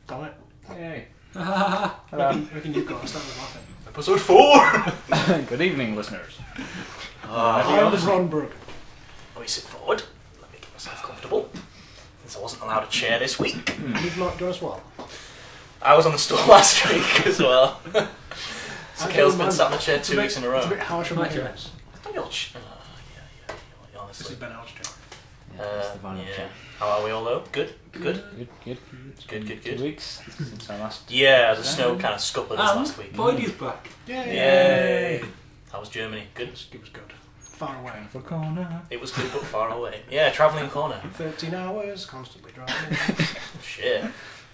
Damn it. Yay. Hello. Reckon you've got to start with laughing. Episode 4! Good evening, listeners. I'm Ron Brooke. Let me sit forward. Let me get myself comfortable. Since I wasn't allowed a chair this week. You've not done as well. I was on the stool last week as well. So Kale's been sat in the chair 2 weeks in a row. It's a bit harsh on my chairs. Don't your chair. Yeah, honestly. This is Ben Al's chair. That's the final chair. How are we all though? Good? Good? Good. 2 weeks since I last. Yeah, the snow kind of scuppered us last week. Boydie's back. Yay! How was Germany? Good? It was good. Far away. For corner. It was good but far away. Yeah, travelling corner. 13 hours, constantly driving. Shit.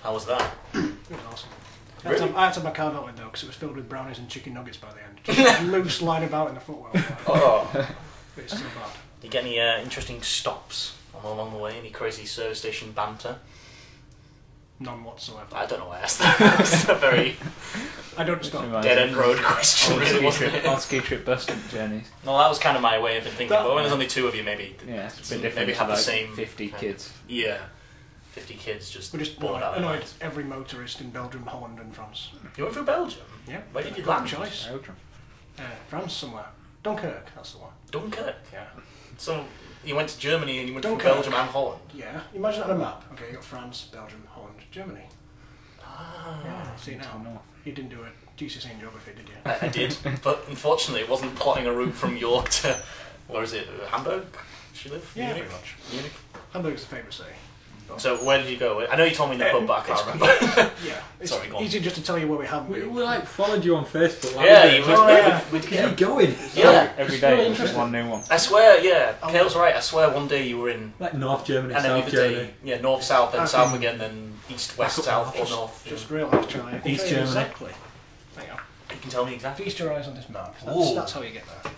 How was that? It was awesome. Really? I had to have my car melted though because it was filled with brownies and chicken nuggets by the end. Just loose lying about in the footwell. Oh. But it's still bad. Did you get any interesting stops along the way? Any crazy service station banter? None whatsoever. I don't know why I asked that. It's a very I don't stop. dead-end road question, really, wasn't it? On ski trip bus journeys. Well, that was kind of my way of thinking, but when there's only 2 of you, maybe Yeah, it's a bit different. maybe to have the like same 50 kids. Yeah, 50 kids just We just bored out of their annoyed minds. every motorist in Belgium, Holland and France. You went through Belgium? Yeah. Where did you Great land? choice. Belgium. France somewhere. Dunkirk, that's the one. Dunkirk. Yeah. So you went to Germany and you went through Dunkirk. Belgium and Holland. Yeah. Imagine that on a map. Okay, you got France, Belgium, Holland, Germany. Ah. Yeah. See now. North. You didn't do a GCSE in geography, did you? I did, but unfortunately it wasn't plotting a route from York to, where is it, Hamburg? Does she live? Yeah, Munich? pretty much. Munich? Hamburg's a famous city. So where did you go? I know you told me in the pub, but I can't remember. Yeah. It's Sorry, go on. easy just to tell you where we have We been. like followed you on Facebook. Like, Yeah, you Oh, Where are you going? Yeah. Every It's day, really there's just interesting. one new one. I swear, yeah, Kale's right. I swear one day you were in, Like North Germany, and then the South other Germany. day, yeah, north, south, then I south think- again, then east, west, Back south, up or north. north. Just realised, Charlie. I can East tell you Germany. Exactly. Hang on. You can tell me exactly. Feast your eyes on this map. Ooh. That's how you get there.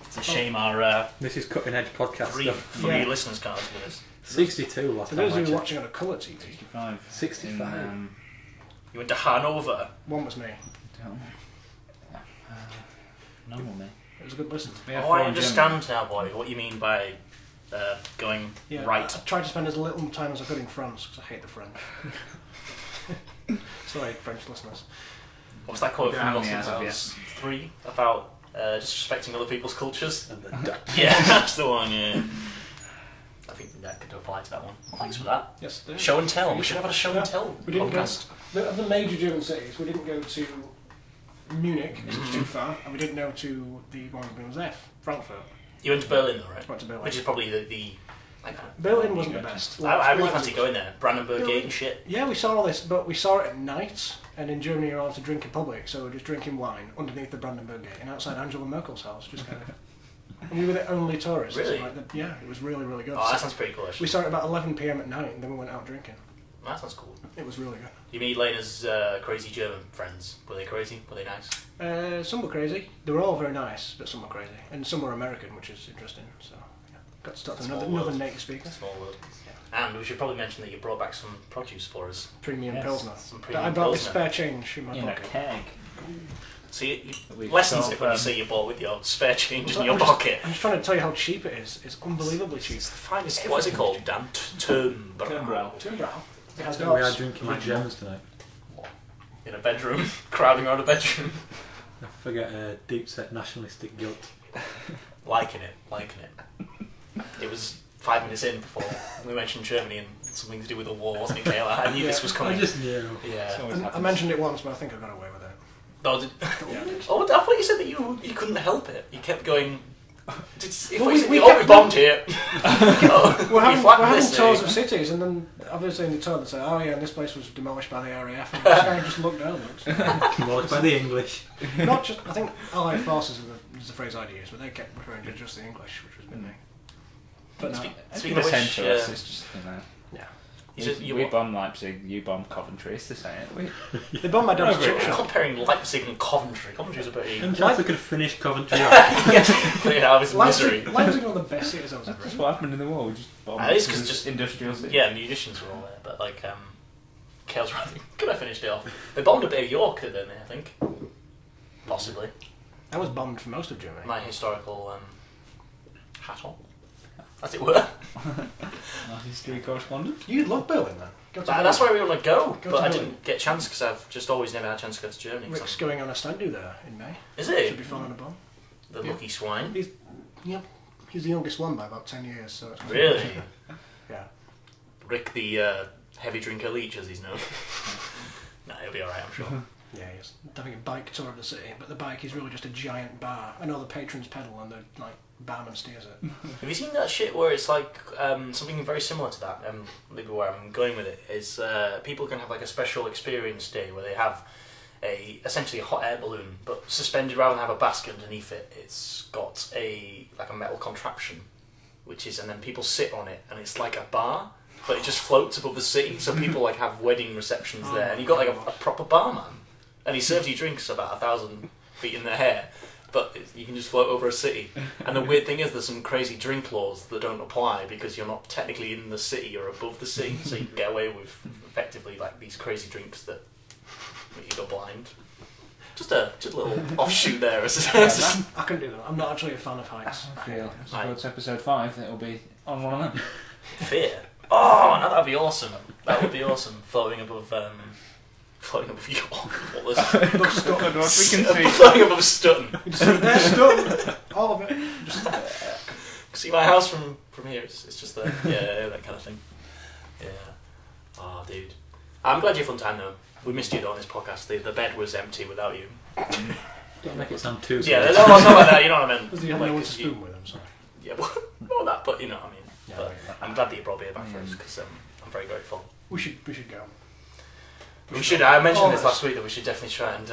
It's a shame our This is cutting edge podcast three stuff. Yeah. listeners can't listen to this. 62 last For time those I of you checked. watching on a colour TV, 65. 65. You went to Hanover. one was me. Normal me. It was a good listen. We have Oh, four I in understand now, boy, what you mean by going Yeah, right. I tried to spend as little time as I could in France because I hate the French. Sorry, French listeners. What's that quote How from many Wilson hours have House 3 about disrespecting other people's cultures? And the Dutch. Yeah, that's the one, yeah. I think that could apply to that one. Thanks for that. Yes, there. Show and tell. We should have had a show and tell We didn't podcast. go. Of the major German cities, we didn't go to Munich because it's too far, and we didn't go to the one that was F, Frankfurt. You went to Berlin though, right? Went to Berlin. Which is probably the I can't. Berlin wasn't the best. I really Leipzig fancy was- going there. Brandenburg Berlin- Gate and shit. Yeah, we saw all this, but we saw it at night, and in Germany you're allowed to drink in public, so we're just drinking wine underneath the Brandenburg Gate and outside Angela Merkel's house, just kind of. And we were the only tourists. Really? Yeah, it was really, really good. Oh, that sounds pretty cool We actually. saw it about 11 p.m. at night, and then we went out drinking. That sounds cool. It was really good. You meet Lena's crazy German friends. Were they crazy? Were they nice? Some were crazy. They were all very nice, but some were crazy, and some were American, which is interesting. So, yeah. Got to talk to Small another world. native speaker. Small world. And we should probably mention that you brought back some produce for us. Premium Yes, Pilsner. some That premium I bought with Pilsner. spare change in my In a pocket. keg. See, We lessons sort it when you of, say you bought with your spare change in I'm your just- pocket. I'm just trying to tell you how cheap it is. It's unbelievably cheap. It's the finest. What is it called? Dan? Turnbrow. Timbrau. It has We are dots. drinking like Germans tonight. In a bedroom, crowding around a bedroom. I forget deep set nationalistic guilt. Liking it. It was 5 minutes in before we mentioned Germany and something to do with the war, wasn't it, Kale? I knew this was coming. I just knew. It's Yeah. always I happens. mentioned it once, but I think I got away with it. Oh, did, Yeah. oh, I thought you said that you couldn't help it. You kept going. Well, we we kept- bombed here. Oh, We're you having, flattened we're having this, tours eh? of cities, and then obviously in the tour they say, oh yeah, and this place was demolished by the RAF, and this guy just looked down. Demolished by the English. Not just, I think Allied Forces is the phrase I'd use, but they kept referring to just the English, which was a bit me. But no, Speaking the of which, centre, it's just, you know. yeah. We bomb Leipzig, you bomb Coventry, it's the same. They bombed my dad's chip We're shop. comparing Leipzig and Coventry. Coventry's a pretty. And chance we could finish Coventry off. Cleared out of his misery. Leipzig was one of the best cities I was ever That's in. what happened in the war, we just bombed It is 'cause just- industrial city. Yeah, munitions were all there, but like, Kale's right. Could have finished it off. They bombed a bit of York, didn't they? I think. Possibly. I was bombed for most of Germany. My historical hat on. as it were. Our history correspondent. You'd love Berlin then. That's where we want to go, Go but to I Berlin. didn't get a chance because I've just always never had a chance to go to Germany. Rick's going on a stand do there in May. Is it? Should be fun on a bum. The lucky swine. He's the youngest one by about 10 years, so it's Really? Yeah. Rick the heavy drinker leech, as he's known. Nah, he'll be alright, I'm sure. Yeah, he's having a bike tour of the city, but the bike is really just a giant bar, and all the patrons pedal and the barman steers it. Have you seen that shit where it's like something very similar to that? Maybe where I'm going with it is people can have like a special experience day where they have essentially a hot air balloon, but suspended rather than have a basket underneath it. It's got a metal contraption, and then people sit on it, and it's like a bar, but it just floats above the city. So people like have wedding receptions there, and you've got like a proper barman, and he serves you drinks about 1,000 feet in the air. But you can just float over a city. And the weird thing is there's some crazy drink laws that don't apply because you're not technically in the city or above the city, so you can get away with effectively like these crazy drinks that make you go blind. Just a little offshoot there. I can do that. I'm not actually a fan of heights. I feel it's episode 5 that will be on one of them. Fear. Oh, no, that'd be awesome. That would be awesome. Floating above York. What was floating above Stutton. There's Stutton. All of it. See my house from here. It's just there. Yeah, that kind of thing. Yeah. Oh, dude. I'm glad you had a fun time though. We missed you though on this podcast. The bed was empty without you. Don't make it sound too. Yeah, there's no like that. You know what I mean? Because you had no one to spoon with him, sorry. Yeah, well, not that, but you know what I mean. Yeah, but I'm glad that you brought beer back for us because I'm very grateful. We should go. We should. I mentioned this last week that we should definitely try and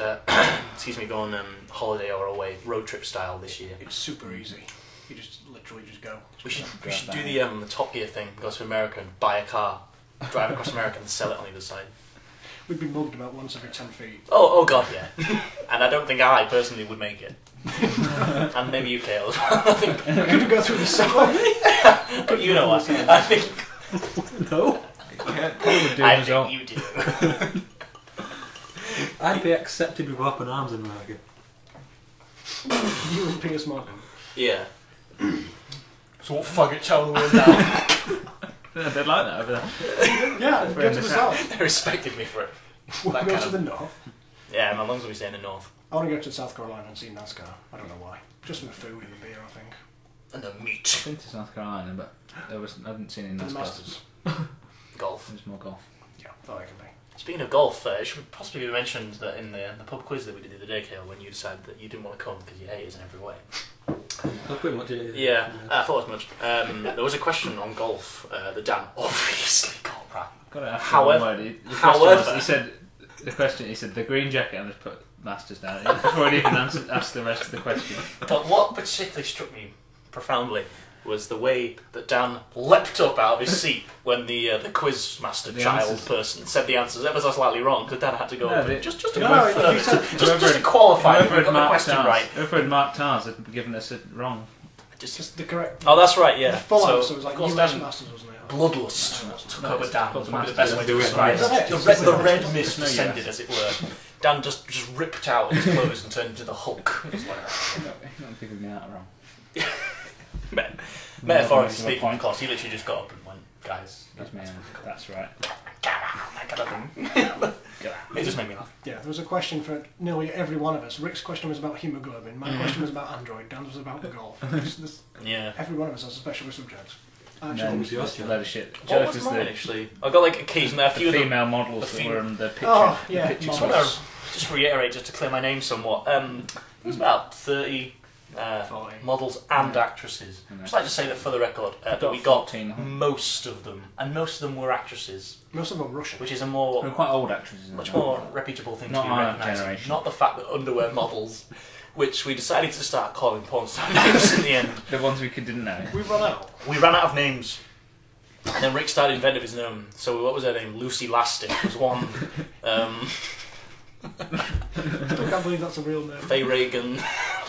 go on holiday or away road trip style this year. It's super easy. You just literally just go. We should do the Top Gear thing. Go to America and buy a car, drive across America and sell it on the other side. We'd be mugged about once every 10 feet. Oh god, yeah. And I don't think I personally would make it. And maybe you, Kale, as well. I think we could go through the subway. But you know what? I think No. Probably would do I as well. think you do. I'd be accepted with open arms in America. You and Piers Morgan. Yeah. So what faggot channel we're now? They'd like that over there. Yeah, go to the south. They respected me for it. We'll That go kind to of- the north. Yeah, my lungs will be staying in the north. I want to go to South Carolina and see NASCAR. I don't know why. Just for the food and the beer, I think. And the meat. I've been to South Carolina, but I haven't seen any The NASCAR. Masters. Golf. There's more golf. Yeah, thought I could be. Speaking of golf, it should possibly be mentioned that in the pub quiz that we did the other day, Kale, when you decided that you didn't want to come because you hate us in every way. That's pretty much it. Yeah, I thought as much. There was a question on golf that Dan obviously got right. Got it after However- one word. The however- question was, he said the green jacket, and just put Masters down before he even asked the rest of the question. But what particularly struck me profoundly was the way that Dan leapt up out of his seat when the quiz master The child answers. person said the answers ever so slightly wrong because Dan had to go No, up they- and just to No, confirm he it, said- just to qualify if we Whoever got the question right. Whoever had marked ours had given us it wrong. Just the correct. Oh, that's right, yeah. The full So, answer was like of course, US Dan Masters, wasn't it? bloodlust took over Dan. called Was probably the Masters. best way to Do it. describe Is that it. it? The red mist No, yes. descended, as it were. Dan just ripped out his clothes and turned into the Hulk. It was like, You're not giving me that wrong. metaphorically That's the speaking, point. of course, he literally just got up and went, guys, That's me. That's right. that kind of thing. It just made me laugh. Yeah, there was a question for nearly every one of us. Rick's question was about haemoglobin. My question was about Android. Dan's was about golf. Yeah. Every one of us has a special subject. And Actually, then was yours, a load of shit. What Joe's was was mine, the actually? I got like occasionally a few of them. female models the that were on the picture. Oh, yeah, the picture Just models. want models. to just reiterate, just to clear my name somewhat. It was about 30 40. models and actresses. Yeah. Just like to say that for the record, that got we got 14. most of them, and most of them were actresses, Most of them are Russian. which is a They're more, quite old actresses. much isn't it? more reputable thing Not to be our recognising. generation. Not the fact that underwear models, which we decided to start calling porn star names in the end. The ones we didn't know. We've run out. We ran out of names. And then Rick started inventing his own. So what was her name? Lucy Lastic was one. Still can't believe that's a real name. Faye Reagan,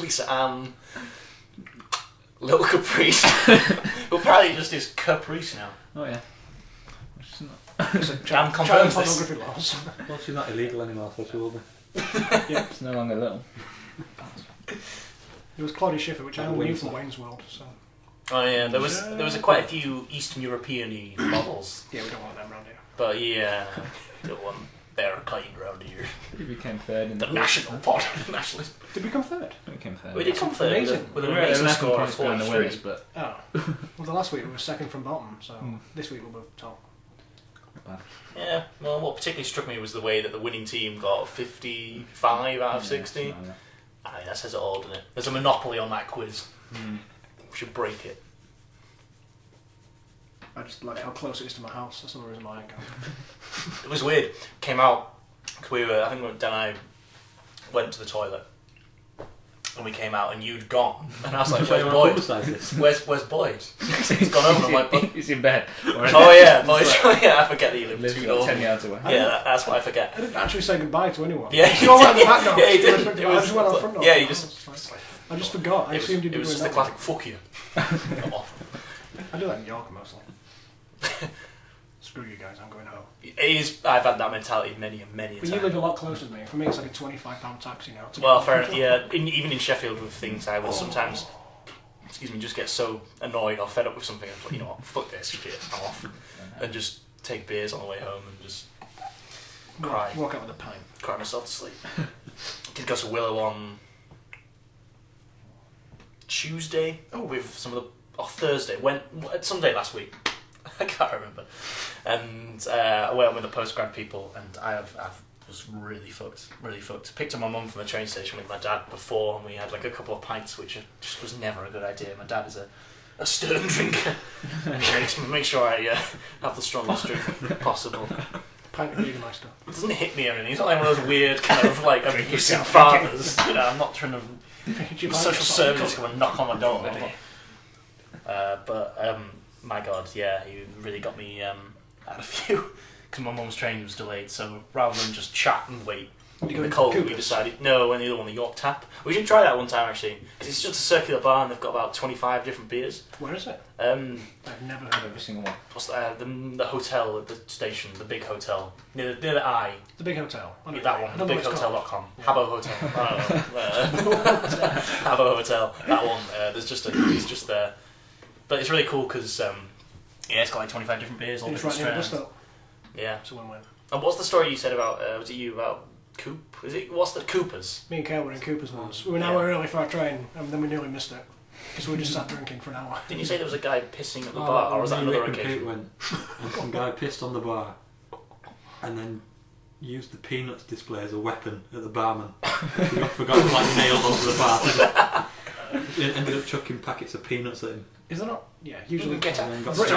Lisa Ann, Little Caprice. Well, apparently just is Caprice now. Oh yeah. Which is not, It's a Dan child confirms this. pornography laws. Well, she's not illegal anymore, so she will be. it's no longer little. It was Claudia Schiffer, which I only knew from Wayne's World. So Oh yeah, there was quite a few Eastern European-y models. Yeah, we don't want them around here. But yeah, the one they're kind around here. He became third in The national pod, nationalist. Did we come third? He became third. We did come third amazing. with an We were at amazing 11 score of points behind the 43. winners, but Oh. Well, the last week we were second from bottom, so this week we'll be top. not bad. Yeah, well, what particularly struck me was the way that the winning team got 55 out of 60. Yeah, I mean, that says it all, doesn't it? There's a monopoly on that quiz. We should break it. I just like how close it is to my house. That's the reason why I can't. It was weird. Came out, cause I think Dan and I went to the toilet, and we came out and you'd gone. And I was like, where's Boyd? Where's Boyd? He's gone home. I'm like, he's in bed. oh yeah, Boyd. Yeah, I forget that you live Lives 2 about doors. 10 yards away. Yeah, that's what I forget. I didn't actually say goodbye to anyone. Yeah, you all went out the back door. yeah, he did. I just went out the front door. Yeah, you just. I just forgot. I assumed you'd It be was doing just the that. classic fuck you. I'm off. I do that in York mostly. Screw you guys, I'm going home. I've had that mentality many and many a But time. you live a lot closer than me. For me, it's like a £25 taxi now. Well, fair enough. Yeah, even in Sheffield with things, I would sometimes, just get so annoyed or fed up with something. I'm like, you know what, fuck this shit, I'm off, and just take beers on the way home and just cry, Walk out with a pint. cry myself to sleep. Did go to Willow on Tuesday with some of the Thursday. Sunday last week. I can't remember. And I went with the postgrad people, and I was really fucked. Picked up my mum from the train station with my dad before, and we had like a couple of pints, which just was never a good idea. My dad is a stern drinker. Make sure I have the strongest drink possible. Pint of Jägermeister. It doesn't hit me or anything. He's not like one of those weird kind of like abusive fathers. You know, I'm not trying to social service come and knock on my door. But my God, yeah, he really got me had a few because my mum's train was delayed. So rather than just chat and wait in the cold, we decided no. And the other one, the York Tap. We should try that one time actually, because it's just a circular bar and they've got about 25 different beers. Where is it? I've never heard every single one. What's the hotel at the station? The big hotel near the Eye. The big hotel. That one. Bighotel.com. Yeah. Habbo Hotel. I don't know. Habbo Hotel. That one. It's just there. But it's really cool because it's got like 25 different beers, all different strands. Yeah. It's a win-win. And what's the story you said about? Was it you about Coop? What's the Coopers? Me and Kale were in Cooper's once. We were an hour early for our train, and then we nearly missed it because we just sat drinking for an hour. Didn't you say there was a guy pissing at the bar, or was that another occasion? And some guy pissed on the bar, and then used the peanuts display as a weapon at the barman. He forgot to like nail over the bar. It ended up chucking packets of peanuts at him. Is there not? Yeah, usually Get out.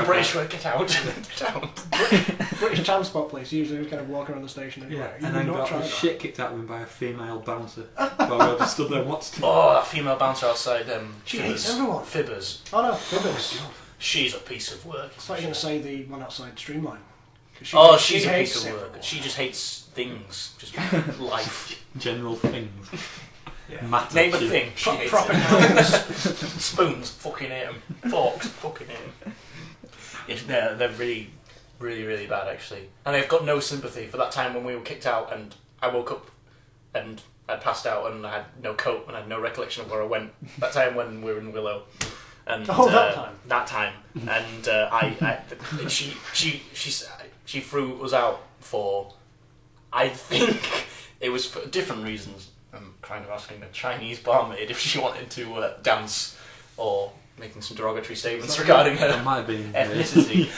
British word, get out. Get out. British transport police usually kind of walk around the station anyway. Yeah, and then got the shit kicked out of him by a female bouncer. While we all just stood there and watched him. Oh, that female bouncer outside she hates everyone. Fibbers. Oh no, Fibbers. She's a piece of work. I thought you were going to say the one outside Streamline. She's a piece of work. Everyone. She just hates things. Just life. General things. Yeah. Matter. Name a thing. She hates proper it. Spoons, fucking hate them. Forks, fucking hate them. They're really, really, really bad actually. And they've got no sympathy for that time when we were kicked out and I woke up and I passed out and I had no coat and I had no recollection of where I went. That time when we were in Willow. And that time. And she threw us out for, I think it was for different reasons. I'm kind of asking a Chinese barmaid if she wanted to dance or making some derogatory statements regarding her ethnicity.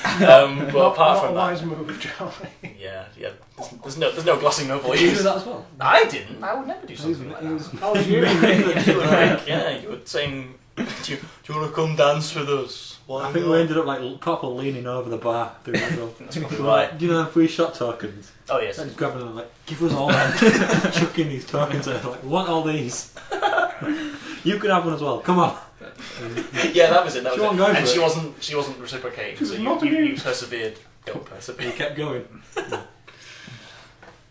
But apart from that, wise move, Charlie. Yeah. There's no glossing over Did you you. do that as well? I didn't. I would never do something like that. Oh, you? Yeah, you were saying, do you want to come dance with us? I think we ended up like proper leaning over the bar doing that though. That's probably right. Do you know them free shot tokens? Oh yes. Just grabbing them like, give us all them. Chucking these tokens at her, like, we want all these. You can have one as well. Come on. Yeah, that was it. And she wasn't reciprocating. So you persevered. He kept going.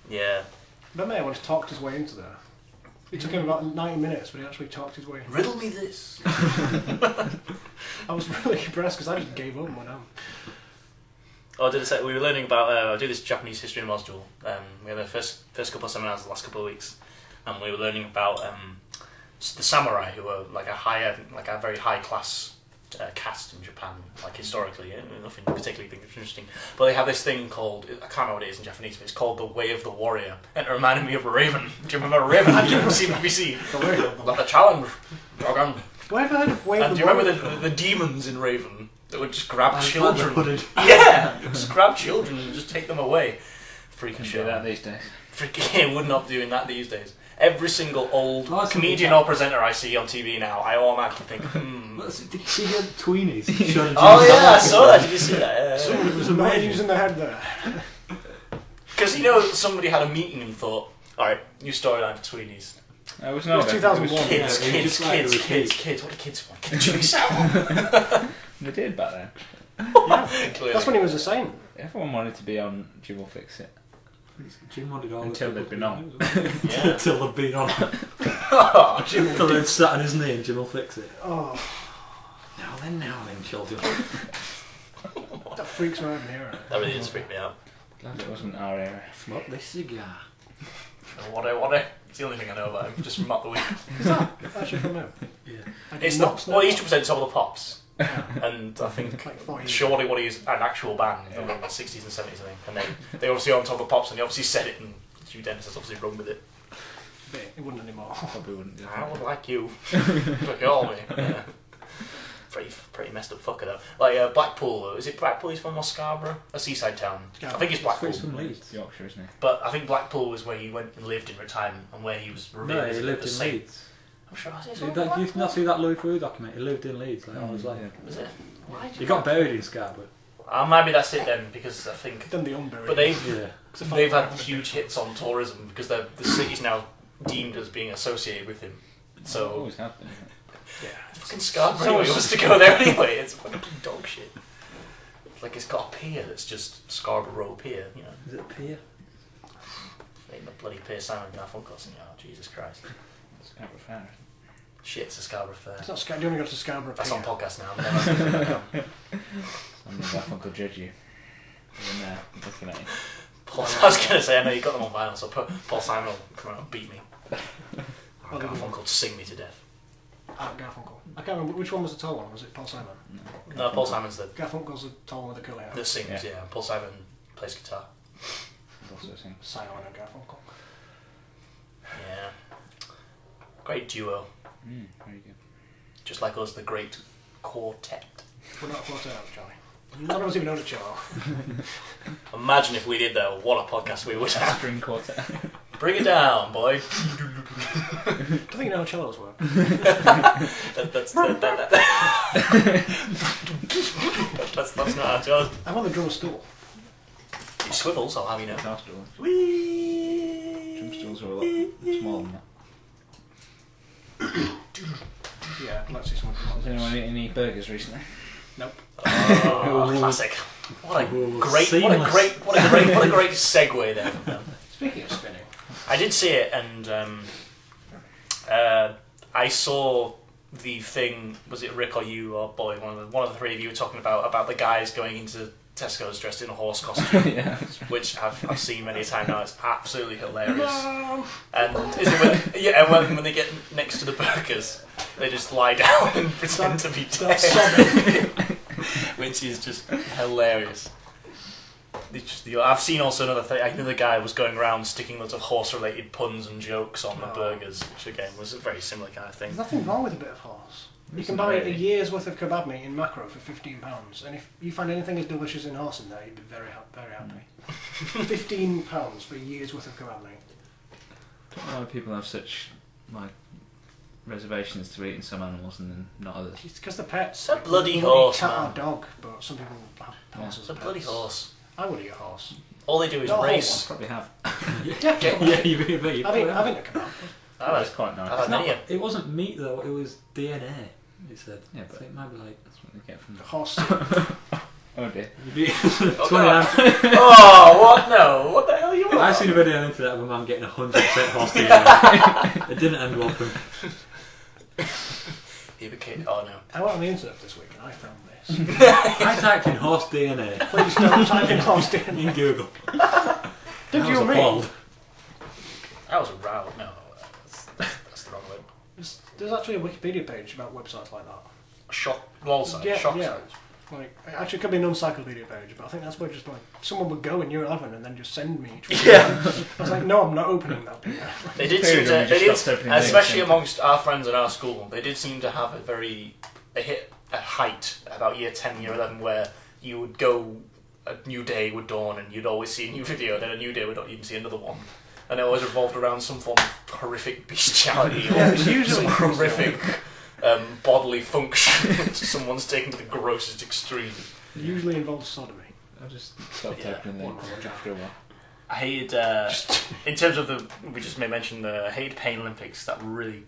Yeah. That man once talked his way into there. It took him about 90 minutes, but he actually talked his way in. Riddle me this. I was really impressed because I just gave up and went home. Oh, did I say we were learning about? I do this Japanese history module. We had the first couple of seminars the last couple of weeks, and we were learning about the samurai who were like a very high class caste in Japan, like historically. Nothing particularly interesting. But they have this thing called, I can't remember what it is in Japanese, but it's called the Way of the Warrior. And it reminded me of a raven. Do you remember a raven? I do see BBC. Like a challenge. Dragon. Why have I heard of Way of And the do you Warrior? remember the demons in Raven that would just grab Like children? Yeah! Just grab children and just take them away. Freaking Can do shit. that these days. Freaking would not be doing that these days. Every single old Oh, that's comedian something or presenter I see on TV now, I automatically think, Did you see the tweenies? Oh yeah, I saw that. Did you see that? Someone was not using the head there. Because you know, somebody had a meeting and thought, alright, new storyline for Tweenies. It was It was 2001. Kids, Yeah, it was kids, just like kids, it was kids, kids. kids. What do kids want? Get Jimmy Savile. They did back then. Clearly. That's when he was a saint. Everyone wanted to be on Jim Will Fix It. Jim wanted all Until the they've been on. Yeah. Until they've been on. Oh, Jimmy. Until they've sat on his knee and Jim will fix it. Oh, Now then, children. that freaks me out in here. That really does freak me out. Glad it wasn't our era. Smoke this cigar. What? It's the only thing I know about him, just from Matt the Week. Is that actually from him? Yeah. I did It's the, not know well, he used that. to present Top of the Pops. And I think Like 40 years. Surely what is an actual band in the 60s and 70s, I think. And they obviously on Top of the Pops, and they obviously said it, and Hugh Dennis has obviously run with it. But it wouldn't anymore. Probably wouldn't do I would that. like you. Look at all me. Yeah. Pretty messed up fucker though. Like Blackpool, is it Blackpool he's from, or Scarborough? A seaside town. Yeah. I think it's Blackpool. It's from Leeds. It's Yorkshire, isn't it? But I think Blackpool was where he went and lived in retirement, and where he was revered No, as he a lived in saint. Leeds. I'm sure I You not see that Louis Theroux document? He lived in Leeds like all his life. Was it? Why did He got buried in Scarborough. maybe that's it then, because I think. Done the unburied. But they've Yeah. they've had huge hits on tourism because the city's now deemed as being associated with him. So Always have been. Yeah. fucking Scarborough So anyway, wants to go there anyway. It's fucking dog shit. Like it's got a pier that's just Scarborough Pier, you know. Is it a pier? Ain't the bloody Pier Simon Garfunkel, oh Jesus Christ. Scarborough Fair. Shit, it's a Scarborough Fair. It's not Scarborough. You only go to Scarborough. That's Pier. on podcast now. Never. I'm the Garfunkel judge you. You're in there looking at you. I was going to say, I know you got them on vinyl, so Paul Simon will come out and beat me. Oh, Garfunkel sing me to death. Garfunkel. I can't remember which one was the tall one. Was it Paul Simon? No, Paul Simon's the Garfunkel's the tall one with the curly hair. that sings, yeah. Paul Simon plays guitar. Also sing. Simon and Garfunkel. Yeah. Great duo. Very good. Just like us, the great quartet. We're not a quartet, Charlie. None of us even know the cello. Imagine if we did though, what a podcast we would have. String quartet. Bring it down, boy. I don't think you know how cellos work. That's not how it goes. I'm on the drummer stool. He swivels, I'll have you know. Guitar stools. Whee! Drum stools are a lot smaller than that. Yeah, I'd like to see someone come on Has anyone this. eaten any burgers recently? Nope. Oh, classic. What a great Seamless. what a great segue there from them. Speaking of spinning. I did see it, and I saw the thing. Was it Rick or you or Boy? One of the three of you were talking about the guys going into Tesco's dressed in a horse costume, Yeah. which I've seen many a time now. It's absolutely hilarious. No. And is it when they get next to the burgers, they just lie down and pretend to be dead, which is just hilarious. It's just, I've seen also another thing. Another guy was going around sticking lots of horse-related puns and jokes on the burgers, which again was a very similar kind of thing. There's nothing wrong with a bit of horse. You can buy a year's worth of kebab meat in Macro for £15, and if you find anything as delicious in horse in there, you'd be very happy. £15 for a year's worth of kebab meat. A lot of people have such like reservations to eating some animals and then not others. It's because they're pets. It's a Like, bloody they won't eat horse, cat man. or dog, but some people have horses It's a as bloody pets. horse. I would eat a horse. All they do is Not a whole race. Probably have. Yeah, Yeah, you I've eaten a kebab. That's quite nice. I've had many. It wasn't meat though, it was DNA, it said. Yeah, but- so it might be like That's what they get from. A horse. Oh dear. Oh, 20 God. hours. Oh, what? No. What the hell are you on? I've seen a video on the internet of a man getting 100% horse DNA. It didn't end well for him. He became. Oh no. I went on the internet this week and I found this. I typed in horse DNA Please don't type in horse DNA. in Google. Did I you was me? appalled. That was a row. No, that's the wrong word. There's actually a Wikipedia page about websites like that. shock lol sites, Yeah, shock yeah. sites. Like, it actually could be an encyclopedia page, but I think that's where just like someone would go in year 11 and then just send me each one. Yeah. I was like, no, I'm not opening that thing. They did seem to, Period, they we did, just stopped opening especially things. amongst our friends at our school, they did seem to have a hit a height about year 10, year 11, where you would go, a new day would dawn, and you'd always see a new video, then a new day would not even see another one. And it always revolved around some form of horrific bestiality Yeah, or it's usually some horrific bodily function which someone's taken to the grossest extreme. It usually involves sodomy. I just stopped Yeah. opening them after a while. I hated, in terms of we just may mention the hated Pain Olympics, that really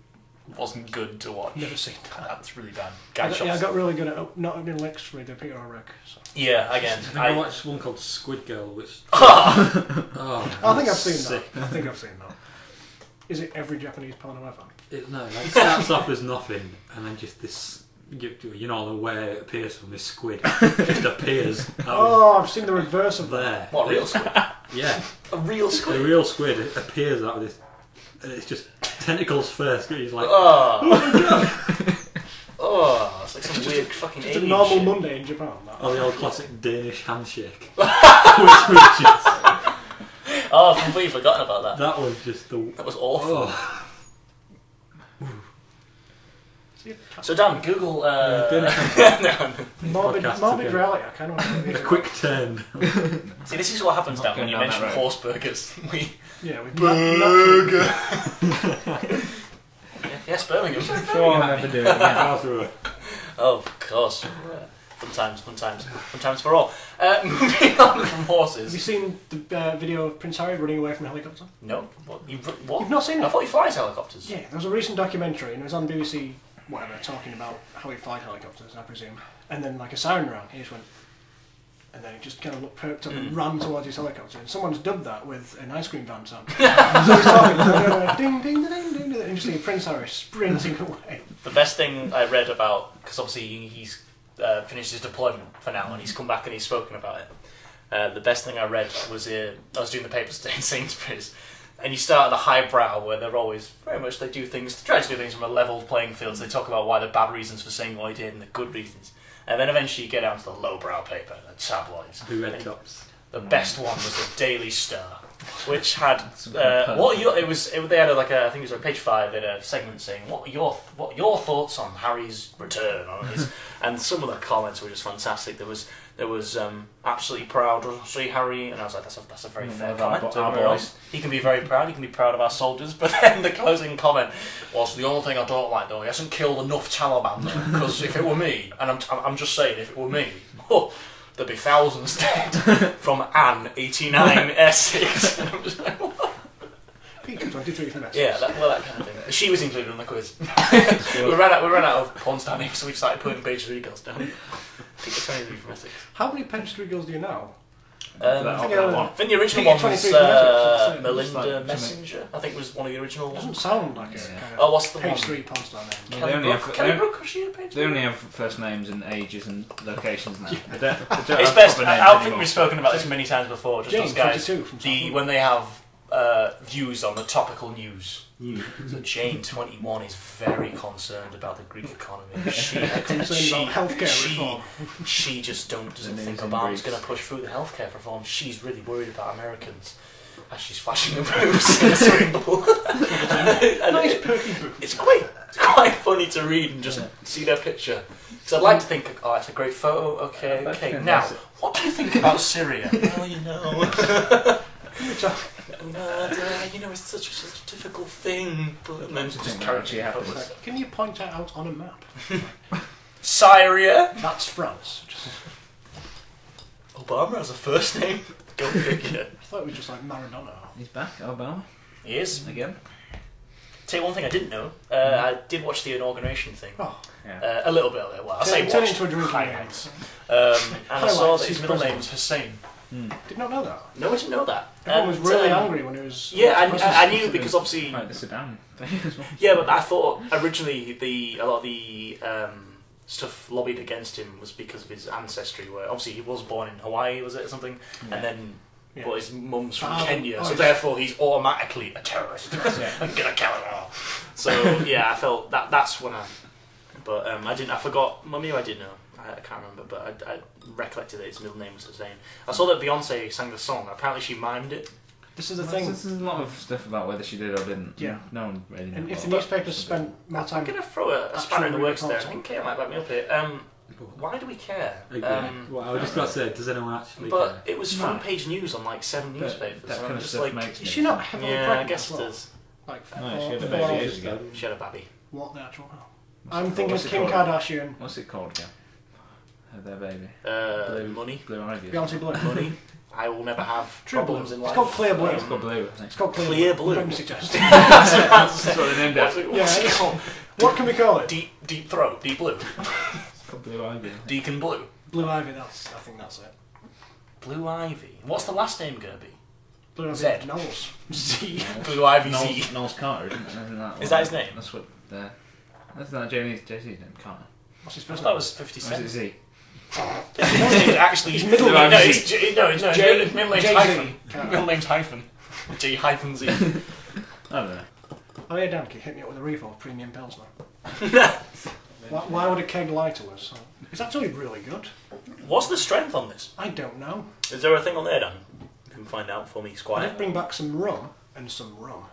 wasn't good to watch. Never seen that. That's really bad. I got really good at not opening licks with the Peter Rick. So. Yeah, again. I think I watched one called Squid Girl, which... Oh, I think I've seen sick. that. I think I've seen that. Is it every Japanese porno ever? No, like, it starts off as nothing, and then just this... You know, the way it appears from this squid just appears out Oh, I've seen the reverse of of that. there. what, real squid? Yeah. A real The squid? real squid appears out of this... And it's just tentacles first. He's like... Oh. Oh, it's like some weird fucking It's a alien normal shit. Monday in Japan. That. Oh, the old classic Danish handshake. which was just... Oh, I've completely forgotten about that. That was just the... That was awful. Oh. So Dan, Google... Morbid Podcast reality. I kind of want to A quick turn. See, this is what happens, Dan, when you going down mention that road. horse burgers. Yeah, with Burger. Yes, Birmingham. Sure, I'll never do it again. After Oh, of course. Fun times for all. Moving on from Have horses. you seen the video of Prince Harry running away from a helicopter? No, what? What? You've not seen I it? thought he flies helicopters. Yeah, there was a recent documentary and it was on BBC, whatever, talking about how he flies helicopters, I presume. And then like a siren rang, he just went, and then he just kind of looked perked up and ran towards his helicopter. And someone's dubbed that with an ice cream van sound. So he's talking, ding, ding, ding, ding, ding, and you see Prince Harry sprinting away. The best thing I read about, because obviously he's finished his deployment for now and he's come back and he's spoken about it. The best thing I read was I was doing the papers today in Sainsbury's, and you start at the high brow where they're always very much they try to do things from a level playing field. So they talk about why the bad reasons for saying what he did and the good reasons, and then eventually you get down to the lowbrow paper, the tabloids. The red tops. The best one was the Daily Star, which had they had I think it was like page 5. They had a segment saying what your thoughts on Harry's return on his, and some of the comments were just fantastic. There was absolutely proud to see Harry, and I was like, that's a very fair comment. our boys. He can be very proud. He can be proud of our soldiers. But then the closing comment was the only thing I don't like though. He hasn't killed enough Taliban because if it were me, and I'm just saying, if it were me. There'd be thousands dead from Anne, 89, Essex. And I'm just like, what? Peter 23 from Essex. Yeah, that kind of thing. She was included in the quiz. we ran out of porn star names, so we started putting page 3 girls down. Peter 23 from Essex. How many page 3 girls do you know? I think the original Peter one was 23 from Essex. Melinda Like, Messenger. I think was one of the original Doesn't ones. sound like a Yeah. kind of Oh, what's the page one? 3 porn star name. Well, Kelly they only Brook? have- Kelly they- Brook, was she a page They 3? only have first names and ages and locations now. They don't It's have best. proper names I think anymore. we've spoken about this many times before. Just James, those guys, 22 from Southwood. when they have views on the topical news. So Jane, 21, is very concerned about the Greek economy. She Concerned about healthcare reform. She just doesn't The think news in Obama's Greece. going to push through the healthcare reform. She's really worried about Americans. As she's flashing the boobs in the swimming pool. And Nice perky boot. it's quite funny to read and just see their picture. Because I'd like to think, oh, it's a great photo. Okay. Now, what do you think about Syria? Well, you know. It's such a difficult thing. But and then just actually happens. photos. Can you point that out on a map? Syria. That's France. Obama has a first name. Go figure. I thought it was just like Maradona. He's back, Obama, He is. again. Tell you one thing I didn't know. I did watch the inauguration thing. Oh, Yeah. A little bit of it. Well, I say turn watched into a drinking highlights. And I saw Highlights, that his he's middle president. name's Hussein. Did not know that. No, I didn't know that. Everyone was And, really angry when it was. Yeah, Christmas. I knew because obviously. Like the Sudan thing as well. Yeah, but I thought originally a lot of the stuff lobbied against him was because of his ancestry. Where obviously he was born in Hawaii, was it or something? Yeah. And then. Yeah. But his mum's from Oh, Kenya, so oh, therefore he's automatically a terrorist. Yeah. I'm gonna kill them all. So yeah, I felt that's when I but I didn't. I forgot. Mummy, I did know. I can't remember, but I recollected that its middle name was the same. I saw that Beyonce sang the song. Apparently, she mimed it. This is the thing. There's a lot of stuff about whether she did or didn't. Yeah. No one really knows. And if the newspapers spent more time... I'm going to throw a spanner in the works there. I reporting. think Kale might back me up here. Why do we care? Well, I was just going to say, does anyone actually But care? it was front page news on like 7 newspapers. That So kind I'm of just stuff like, makes me... Is she not heavily yeah, I pregnant guess as it well? does. Like, No, she had a four baby months ages ago. She had a baby. What the actual hell? What's I'm it- thinking what's of it Kim called? Kardashian. What's it called again? Their baby. Money. Blue Ivy. Beyonce Blue. Money. I will never have True problems Blue. in It's life. called Clear Blue. It's called Blue, I think. It's called Clear Blue. Let me suggest. That's That's what they named What's it. it- Yeah, what's it it's- called? What can we call it? Deep throat. Deep blue. It's called Blue Ivy. Deacon Blue. Blue Ivy, I think that's it. Blue Ivy. What's the last name going to be? Blue Ivy Z. Knowles. Z. Blue Ivy Z. Knowles Carter, isn't it? Is that his name? That's what the... That's not JC's name, Carter. What's his I first thought it name? was 50 Or is it Cent. Z? It's actually His middle no, name no, is it's no, it's J- middle name's Jay-Z. hyphen. Middle name's hyphen. J hyphen Z. I don't know. Oh yeah, Dan, can you hit me up with a refill of premium pills now? Why would a keg lie to us? It's actually really good. What's the strength on this? I don't know. Is there a thing on there, Dan? You can find out for me, I Squire. did bring back some rum and some rum.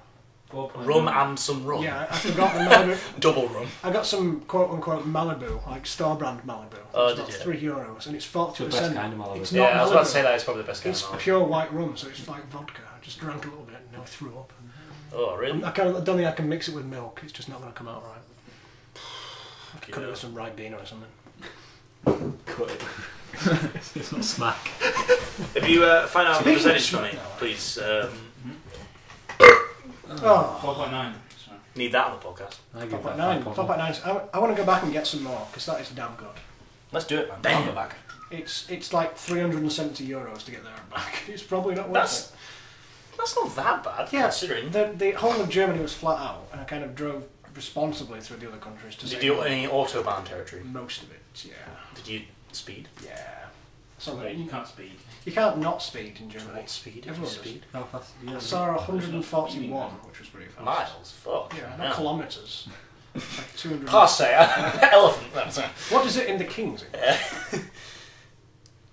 Rum and some rum. Yeah, I forgot the Malibu. Double rum. I got some quote-unquote Malibu, like store brand Malibu. Oh, It's did about you? €3, and it's 40%. It's the best kind of Malibu. It's Yeah, not I was about to Malibu. say that is probably the best kind It's of Malibu. pure white rum, so it's like vodka. I just drank a little bit and nearly threw up. Oh, really? I don't think I can mix it with milk. It's just not going to come out right. I have to cut it with some Ribena or something. Cut it. It's not smack. If you find out the Speaking of percentage for me, smack now. please. Oh, 4.9. Need that on the podcast. I give 4.9. that 5.9. I want to go back and get some more because that is damn good. Let's do it, man. Damn. I'll go back. It's like €370 to get there and back. It's probably not worth That's it. That's not that bad, Yeah, considering. the whole of Germany was flat out, and I kind of drove responsibly through the other countries to Did save you do money. any autobahn territory? Most of it, yeah. Did you speed? Yeah. So You can't speed. you can't not speed in Germany. What speed? Did Everyone you does. speed? How fast? I Yeah. saw 141, which was pretty fast. Miles? Fuck. Yeah, not kilometres. Like 200. Can't say. Elephant. That's a- What is it in the Kings?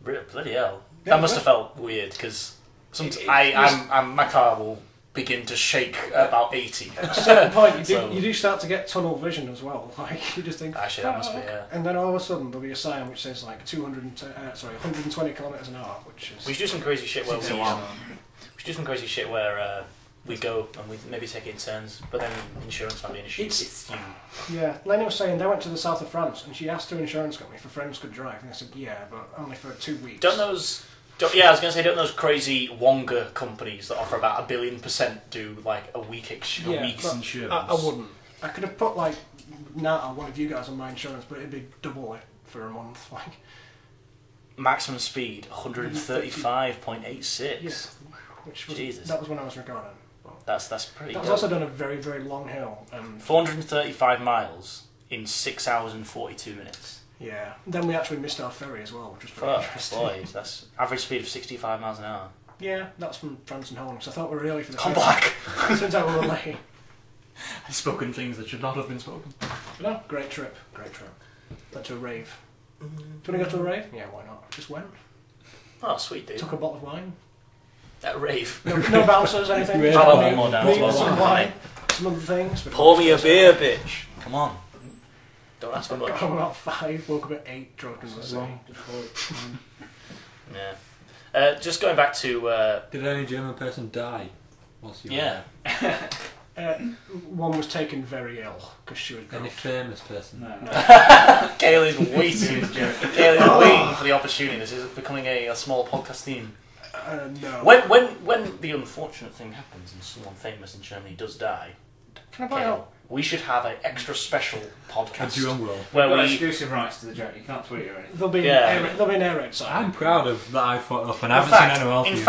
Bloody hell. Yeah, That must have felt weird because It- my car will begin to shake at about 80. At a certain point, So- you do start to get tunnel vision as well. Like you just think. Actually, that must be, "Fuck." yeah. And then all of a sudden there'll be a sign which says like 120 kilometres an hour, which is. We should do some crazy shit where It's a while. we should do some crazy shit where we go and we maybe take it in turns, but then insurance might be an issue. It's- you. Yeah, Lenny was saying they went to the south of France and she asked her insurance company if her friends could drive, and they said yeah, but only for 2 weeks. Don't those crazy Wonga companies that offer about 1 billion% do like a week's but insurance? I wouldn't. I could have put like Nat or one of you guys on my insurance, but it'd be double it for a month. Like maximum speed 135.86. yeah, which was, Jesus. that was when I was recording. That's pretty. That was dope. also done a very very long hill, and 435 miles in 6 hours and 42 minutes. yeah. Then we actually missed our ferry as well, which was very Fuck, interesting. boys, that's average speed of 65 miles an hour. Yeah, that's from France and Holland. So I thought we were early for the Come ferry. back! Turns out we were late. I've spoken things that should not have been spoken. But no, great trip. Went to a rave. Do you want to go to a rave? Yeah, why not? Just went. Oh, sweet dude. Took a bottle of wine. At rave. No bouncers, anything. Really? Just I'll have me, one more down me as well. with some One. wine, some other things. but Pour not me a just- beer, bitch. Come on. Don't ask for Got much. home about 5, woke up at 8, drove to the city. Yeah. Just going back to Did any German person die whilst you were yeah. there? One was taken very ill because she was Any drunk. famous person? No. Kale is waiting. Kale is waiting for the opportunity. This is becoming a small podcast theme. No. When the unfortunate thing happens and someone famous in Germany does die, Can I buy Kale, out? we should have an extra special podcast A drum roll. where Got we. exclusive rights to the joke. You can't tweet or anything. There'll be Yeah. there'll be an air raid sign. I'm proud of that I fought up and I haven't seen anyone else. In use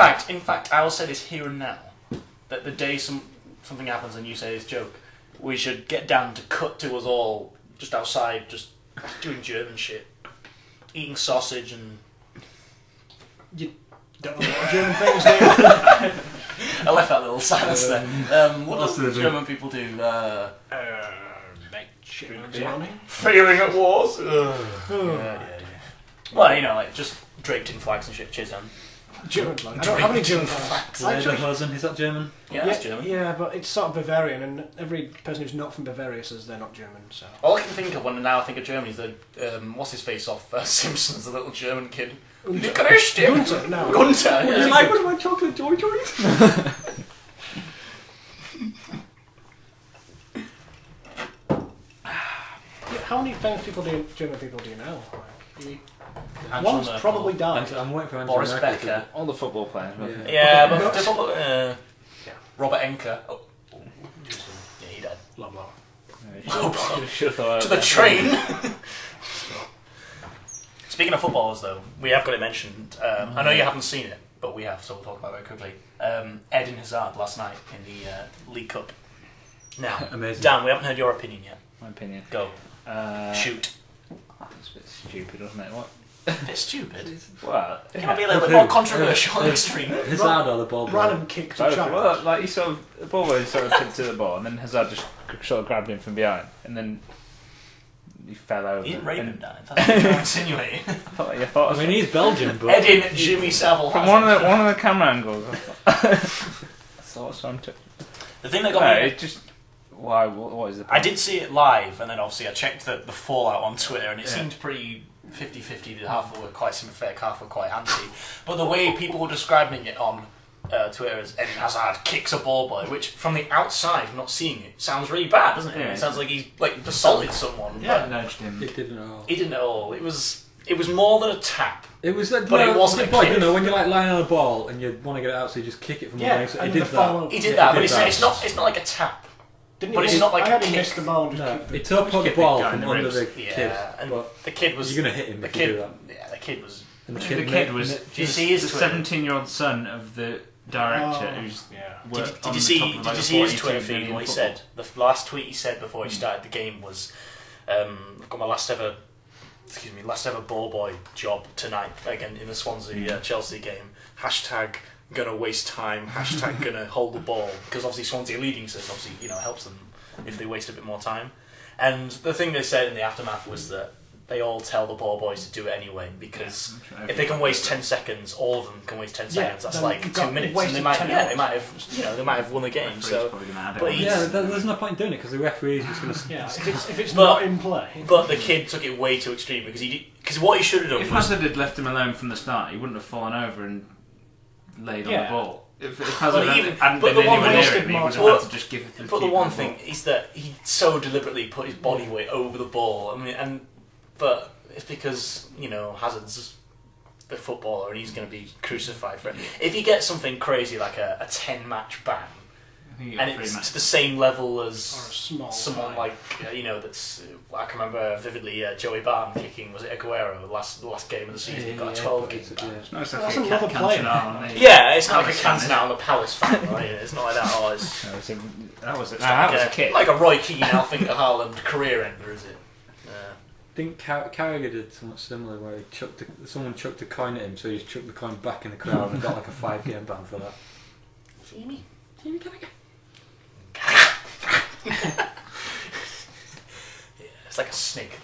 fact, I will say this here and now: that the day something happens and you say this joke, we should get Dan to cut to us all just outside, just doing German shit, eating sausage and. You don't know what German things do. I left that little silence there. What else else do they do do? German people do? Bitch. Shitloads of money. Failing at wars. Yeah. Well, you know, like just draped in flags and shit. Cheers, Dan. German flag. I don't have any German flags. Lederhosen, is that German? Yeah, that's German. Yeah, but it's sort of Bavarian, and every person who's not from Bavaria says they're not German. So All I can think of when now I think of Germany is the what's his face off Simpsons, the little German kid. Gunther, no. Gunther. He's Yeah. like, what are my chocolate joy joys? How many famous German people do you know? Like, Angela one's Merkel. probably died. I'm waiting for Angela Boris Merkel Becker. All the football players. Yeah. Yeah, Okay, but nuts. Robert Enker. Oh. Yeah, he died. Blah blah. Should have thought To the train. Speaking of footballers, though, we have got it mentioned. I know you haven't seen it, but we have, so we'll talk about it very quickly. Eden Hazard last night in the League Cup. Now, Amazing. Dan, we haven't heard your opinion yet. My opinion. Go. It's Shoot. a bit stupid, isn't it? What? A bit stupid. Well, Can I be a little bit more controversial and extreme? Hazard or the ball boy? Random kick to child. well, like he sort of the ball boy sort of picked to the ball, and then Hazard just sort of grabbed him from behind, and then he fell over. He didn't rape him, and Dan. If that's what you're trying to insinuate. I thought I mean, he's Belgian, but Eden Jimmy Savile. from has one it. of the camera angles. I thought something. The thing that No, got me. it just why? What is the? I did see it live, and then obviously I checked the fallout on Twitter, and it Yeah. seemed pretty 50-50. Half were quite sympathetic, half were quite anti. But the way people were describing it on Twitter as Eden Hazard kicks a ball boy, which from the outside, not seeing it, sounds really bad, doesn't it? Yeah. It sounds like he's like assaulted someone. Yeah, nudged him. it didn't at all. He didn't at all. It was more than a tap. It was like, But it wasn't a boy, kick. you know, when you're like lying on a ball and you want to get it out, so you just kick it from Yeah, the so he and did the follow- that. He did Yeah, that, he but did it's that. not like a tap. Didn't But he it's miss- not like I a had him kick. miss the ball and just No, kicked the... he took the kick ball the guy in from the under ribs. the Yeah, kid, and but the kid was. you're gonna hit him The if you do kid. that. Yeah, the kid was. And The kid was Did you see his the Twitter? 17-year-old son of the director Oh, who's yeah. worked Did on you the see? top of, Did like, you the see his 42 Twitter feed? million What he football. said? The last tweet he said before he started the game was, "I've got my last ever ball boy job tonight again in the Swansea Chelsea game. Hashtag gonna waste time. Hashtag gonna hold the ball because obviously Swansea are leading, so it obviously helps them if they waste a bit more time." And the thing they said in the aftermath was that they all tell the ball boys to do it anyway because if they can waste 10 seconds, all of them can waste 10 seconds. That's then like you've 2 got minutes, and wasted they might 10 they hours. might have won the game. Referee's So, probably gonna add it but on. he- Yeah, there's no point in doing it because the referee's just going to. Yeah, if it's But- not in play... but the kid took it way too extreme because what he should have done If was Hazard had left him alone from the start, he wouldn't have fallen over and laid on Yeah. the ball. If Hazard But even- hadn't but been the one anywhere thing- near him, he would have but- had to just give it to But the keeper one the thing ball. is that he so deliberately put his body weight over the ball. I mean, but it's because Hazard's the footballer and he's going to be crucified for it. If you get something crazy like a 10-match ban, I think he got and three it's matches. to the same level Or a as small someone fine. like that's I can remember vividly Joey Barton kicking, was it Aguero, the last game of the season, he got a 12-game ban. It's not That's exactly another a player. Cantona. Yeah, it's not like a Palace fan, Cantona on the Palace fan, right? It's not like that. Oh, it's That was like a kick. like a Roy Keane, Alfinker Haaland career ender, is it? I think Carragher did something similar where someone chucked a coin at him, so he just chucked the coin back in the crowd and got like a 5-game ban for that. Jamie Carragher. Yeah, it's like a snake.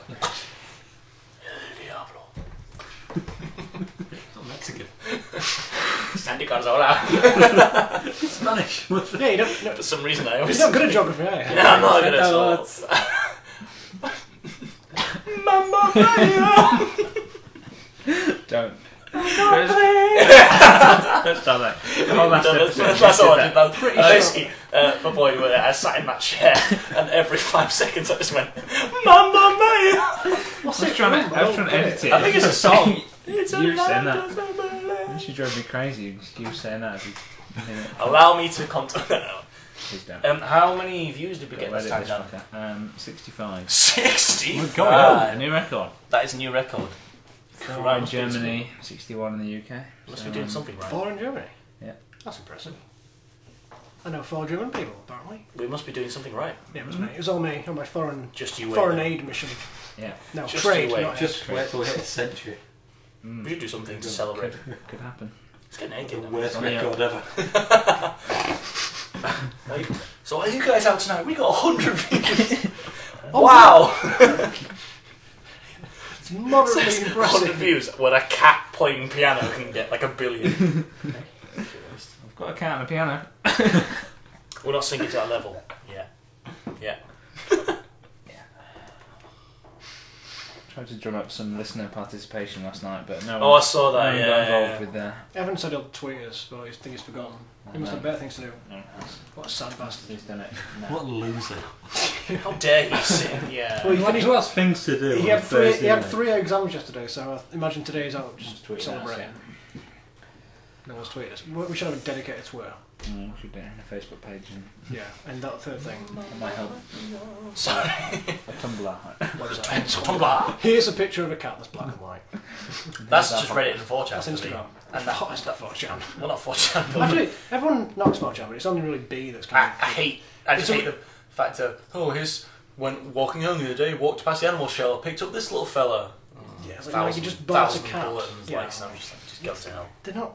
Diablo. It's not Mexican. Sandy Cazorla. Spanish. Yeah, you don't... No, For some reason I always... you're not good at geography, are you? Yeah, I'm not good at No, all. Mamma mia! Don't. Let's start that. The whole last episode. That's all I did did. I'm pretty basically, for boy, I sat in that chair, and every 5 seconds I just went, Mamma mia! What's I was trying to edit it. I think it's a song. It's you saying that. She drove me crazy. You saying that every minute. Allow me to contact. Please don't. How many views did we get Got this rid time, of Dan? this fucker. 65. 60. Oh, God. A new record. That is a new record. Four in Germany, 61 in the UK. Must be doing something right. 4 in Germany? Yeah. That's impressive. I know 4 German people, apparently. We must be doing something right. Yeah, it was me. It was all me on my foreign Just you foreign wait. aid mission. Yeah. No, Just trade, you wait. not aid. Just wait till we hit a century. We should do something to celebrate. Could happen. Let's get naked. The then. worst Yeah. record ever. So are you guys out tonight? We got 100 views. Wow! It's moderately 100 impressive. views when a cat playing piano can get like 1 billion. I've got a cat and a piano. We're not sinking to that level. Yeah. Tried to drum up some listener participation last night, but no Oh, one, I saw that, no one got involved with Evan said he'll tweet us, but I think he's forgotten. He must have better things to do. no one has. What a sad bastard. He's done it. No. What a loser. How dare he sit? Yeah. Well, he finished. Who has things to do? He on had a three. Thursday He had night? 3 exams yesterday, so I imagine today's out just Just tweet celebrating. us, No one's tweeted us. We should have a dedicated Twitter. We should do it in a Facebook page and Yeah, and that third thing. that might help. Sorry. A Tumblr. Website. Tumblr. Here's a picture of a cat that's black and white. That's just Reddit and 4chan. That's Instagram. And That's not 4chan. Well, not 4chan. But Actually, everyone knocks 4chan, but it's only really B that's I kind of. hate the fact that, went walking home the other day, walked past the animal shelter, picked up this little fella. Yeah, it's like, no, you just bought a cat. Buttons, Yeah. likes, and I'm just like, just go to hell. They're not.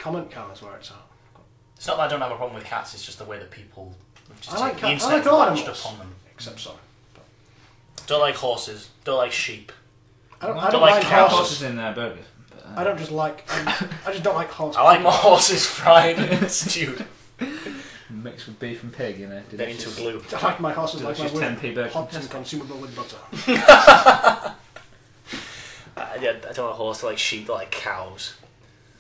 Comment count is where it's at. It's not that I don't have a problem with cats, it's just the way that people have just I like taken the cats. I internet like all and latched animals. upon them. Except sorry. Don't like horses, don't like sheep. I don't Don't like like horses. Horses in burgers. But, I don't just like. I just don't like horses. I like my horses fried and stewed. mixed with beef and pig, you know. Then into glue. I like my horses like my Delicious women. 10p burger. Hot and consumable with butter. Yeah, I don't like horses, I like sheep, I like cows.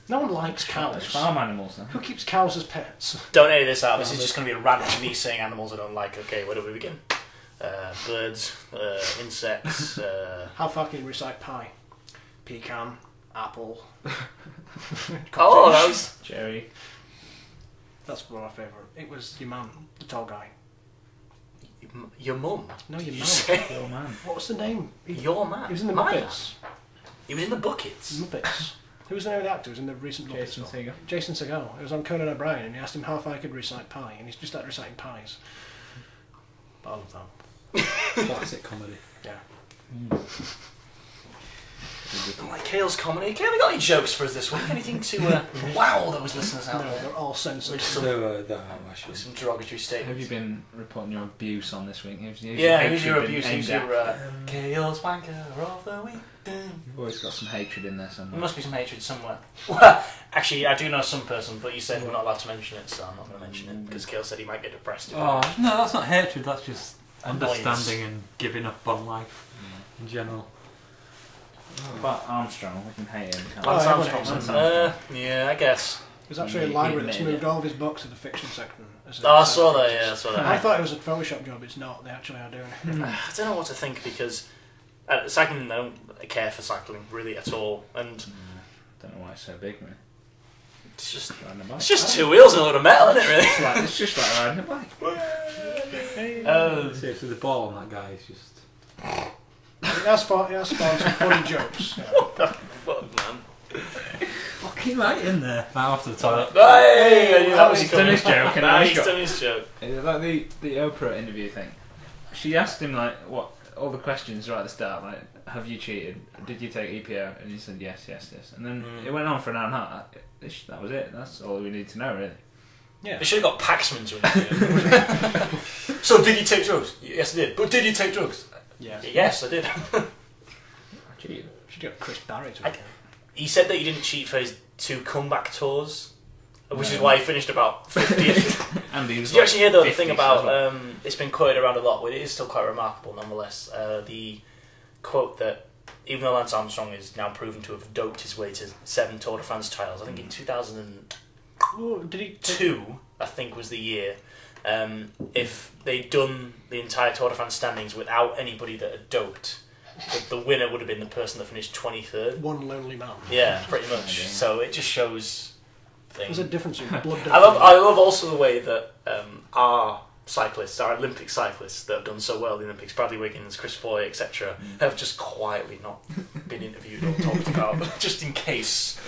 No one likes It's cows. farm animals, then. Who keeps cows as pets? Don't edit this out, this is just going to be a rant of me saying animals I don't like. Okay, where do we begin? Birds, insects, How far can you recite pie? Pecan, apple. Oh, that was... Cherry. That's one of my favourite. It was your man, the tall guy. Your mum? No, your You man. say? Your man. What was the name? Your man? He was in the My Muppets. man. He was in the buckets. Muppets. Who was the name of the actor? Who was in the recent Muppets? Jason film? Segel. Jason Segel. It was on Conan O'Brien, and he asked him how far he could recite pie, and he's just started reciting pies. But I love that. Classic comedy. Yeah. I like Kale's comedy. Kale, have you got any jokes for us this week? Anything to wow those listeners out No, there? they're all censored. With some, with some derogatory Have statements. you been reporting your abuse on this week? Yeah, who's your abuse? Aimed Who's at? your Kale's wanker of the week? You've always got some hatred in there There somewhere. must be some hatred somewhere. Well, actually, I do know some person, but you said we're not allowed to mention it, so I'm not going to mention it because Kale said he might get depressed. If Oh, no, that's not hatred, that's just Annoyance. understanding and giving up on life in general. But Armstrong, we can hate him. can't we? Oh, Lance everyone Armstrong. hates him. Yeah, I guess. There's actually a He library that's admitted moved it. all of his books to the fiction section. as a- Oh, I saw that. Yeah, I saw I that. thought it was a Photoshop job. It's not. They actually are doing it. I don't know what to think because cycling, I don't care for cycling really at all, and Don't know why it's so big, man. it's just Riding a bike. it's just 2 wheels and a load of metal, isn't it? Really. It's just like riding a bike. Seriously, the ball on that guy is just... It has spawned some funny jokes. Yeah. What the fuck, man? Fucking right in there. Right off to the toilet. Hey, that was he's done his joke, and now he's he's got- done his joke. Like the Oprah interview thing. She asked him like what all the questions right at the start, like have you cheated? Did you take EPO? And he said yes. And then it went on for an hour and a half. That was it. That's all we need to know, really. Yeah. They should have got Paxman to interview. So did you take drugs? Yes, I did. But did you take drugs? Yeah. Yes, I did. I cheated. Should get Chris Barry to I- it. He said that he didn't cheat for his 2 comeback tours, which is why he finished about 50th. And he was Did you actually hear the 50s thing as about, well. it's been quoted around a lot, but it is still quite remarkable nonetheless, the quote that even though Lance Armstrong is now proven to have doped his way to 7 Tour de France titles, I think in 2002, Oh, did he? I think was the year, if they'd done the entire Tour de France standings without anybody that had doped, the winner would have been the person that finished 23rd. One lonely man. Yeah, pretty much. So it just shows things. There's a difference in blood. I love also the way that our cyclists, our Olympic cyclists that have done so well in the Olympics, Bradley Wiggins, Chris Foy, etc., have just quietly not been interviewed or talked about, just in case,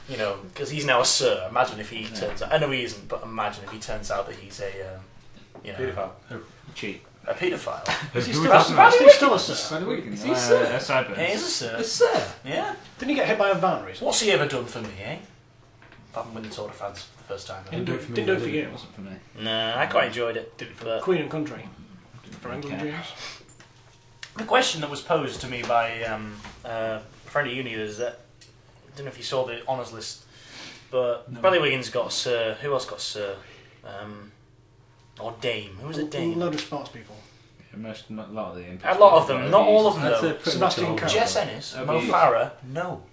you know, because he's now a sir. Imagine if he turns out, I know he isn't, but imagine if he turns out that he's a, you know, Paedophile. Cheat. a paedophile. Is he Who still, doesn't? is he still a sir? Is he sir? Sideburns. Yeah, he's a sir. Sir! Yeah. Didn't he get hit by a van recently? What's he ever done for me, eh? Apart from winning Tour de France for the first time. Didn't do it for It you. wasn't for me. Nah, I quite enjoyed it. Did it for that. Queen and country. For England Okay. dreams. The question that was posed to me by a friend of uni is that, I don't know if you saw the honours list, but Bradley Wiggins got Sir. Who else got Sir? Or Dame. Who was it? Dame. A load of sports people. A lot of the Olympics. A lot of them. Not all of them That's though. pretty Sebastian much all. Coe. Jess Ennis, Mo Okay. Farah, no.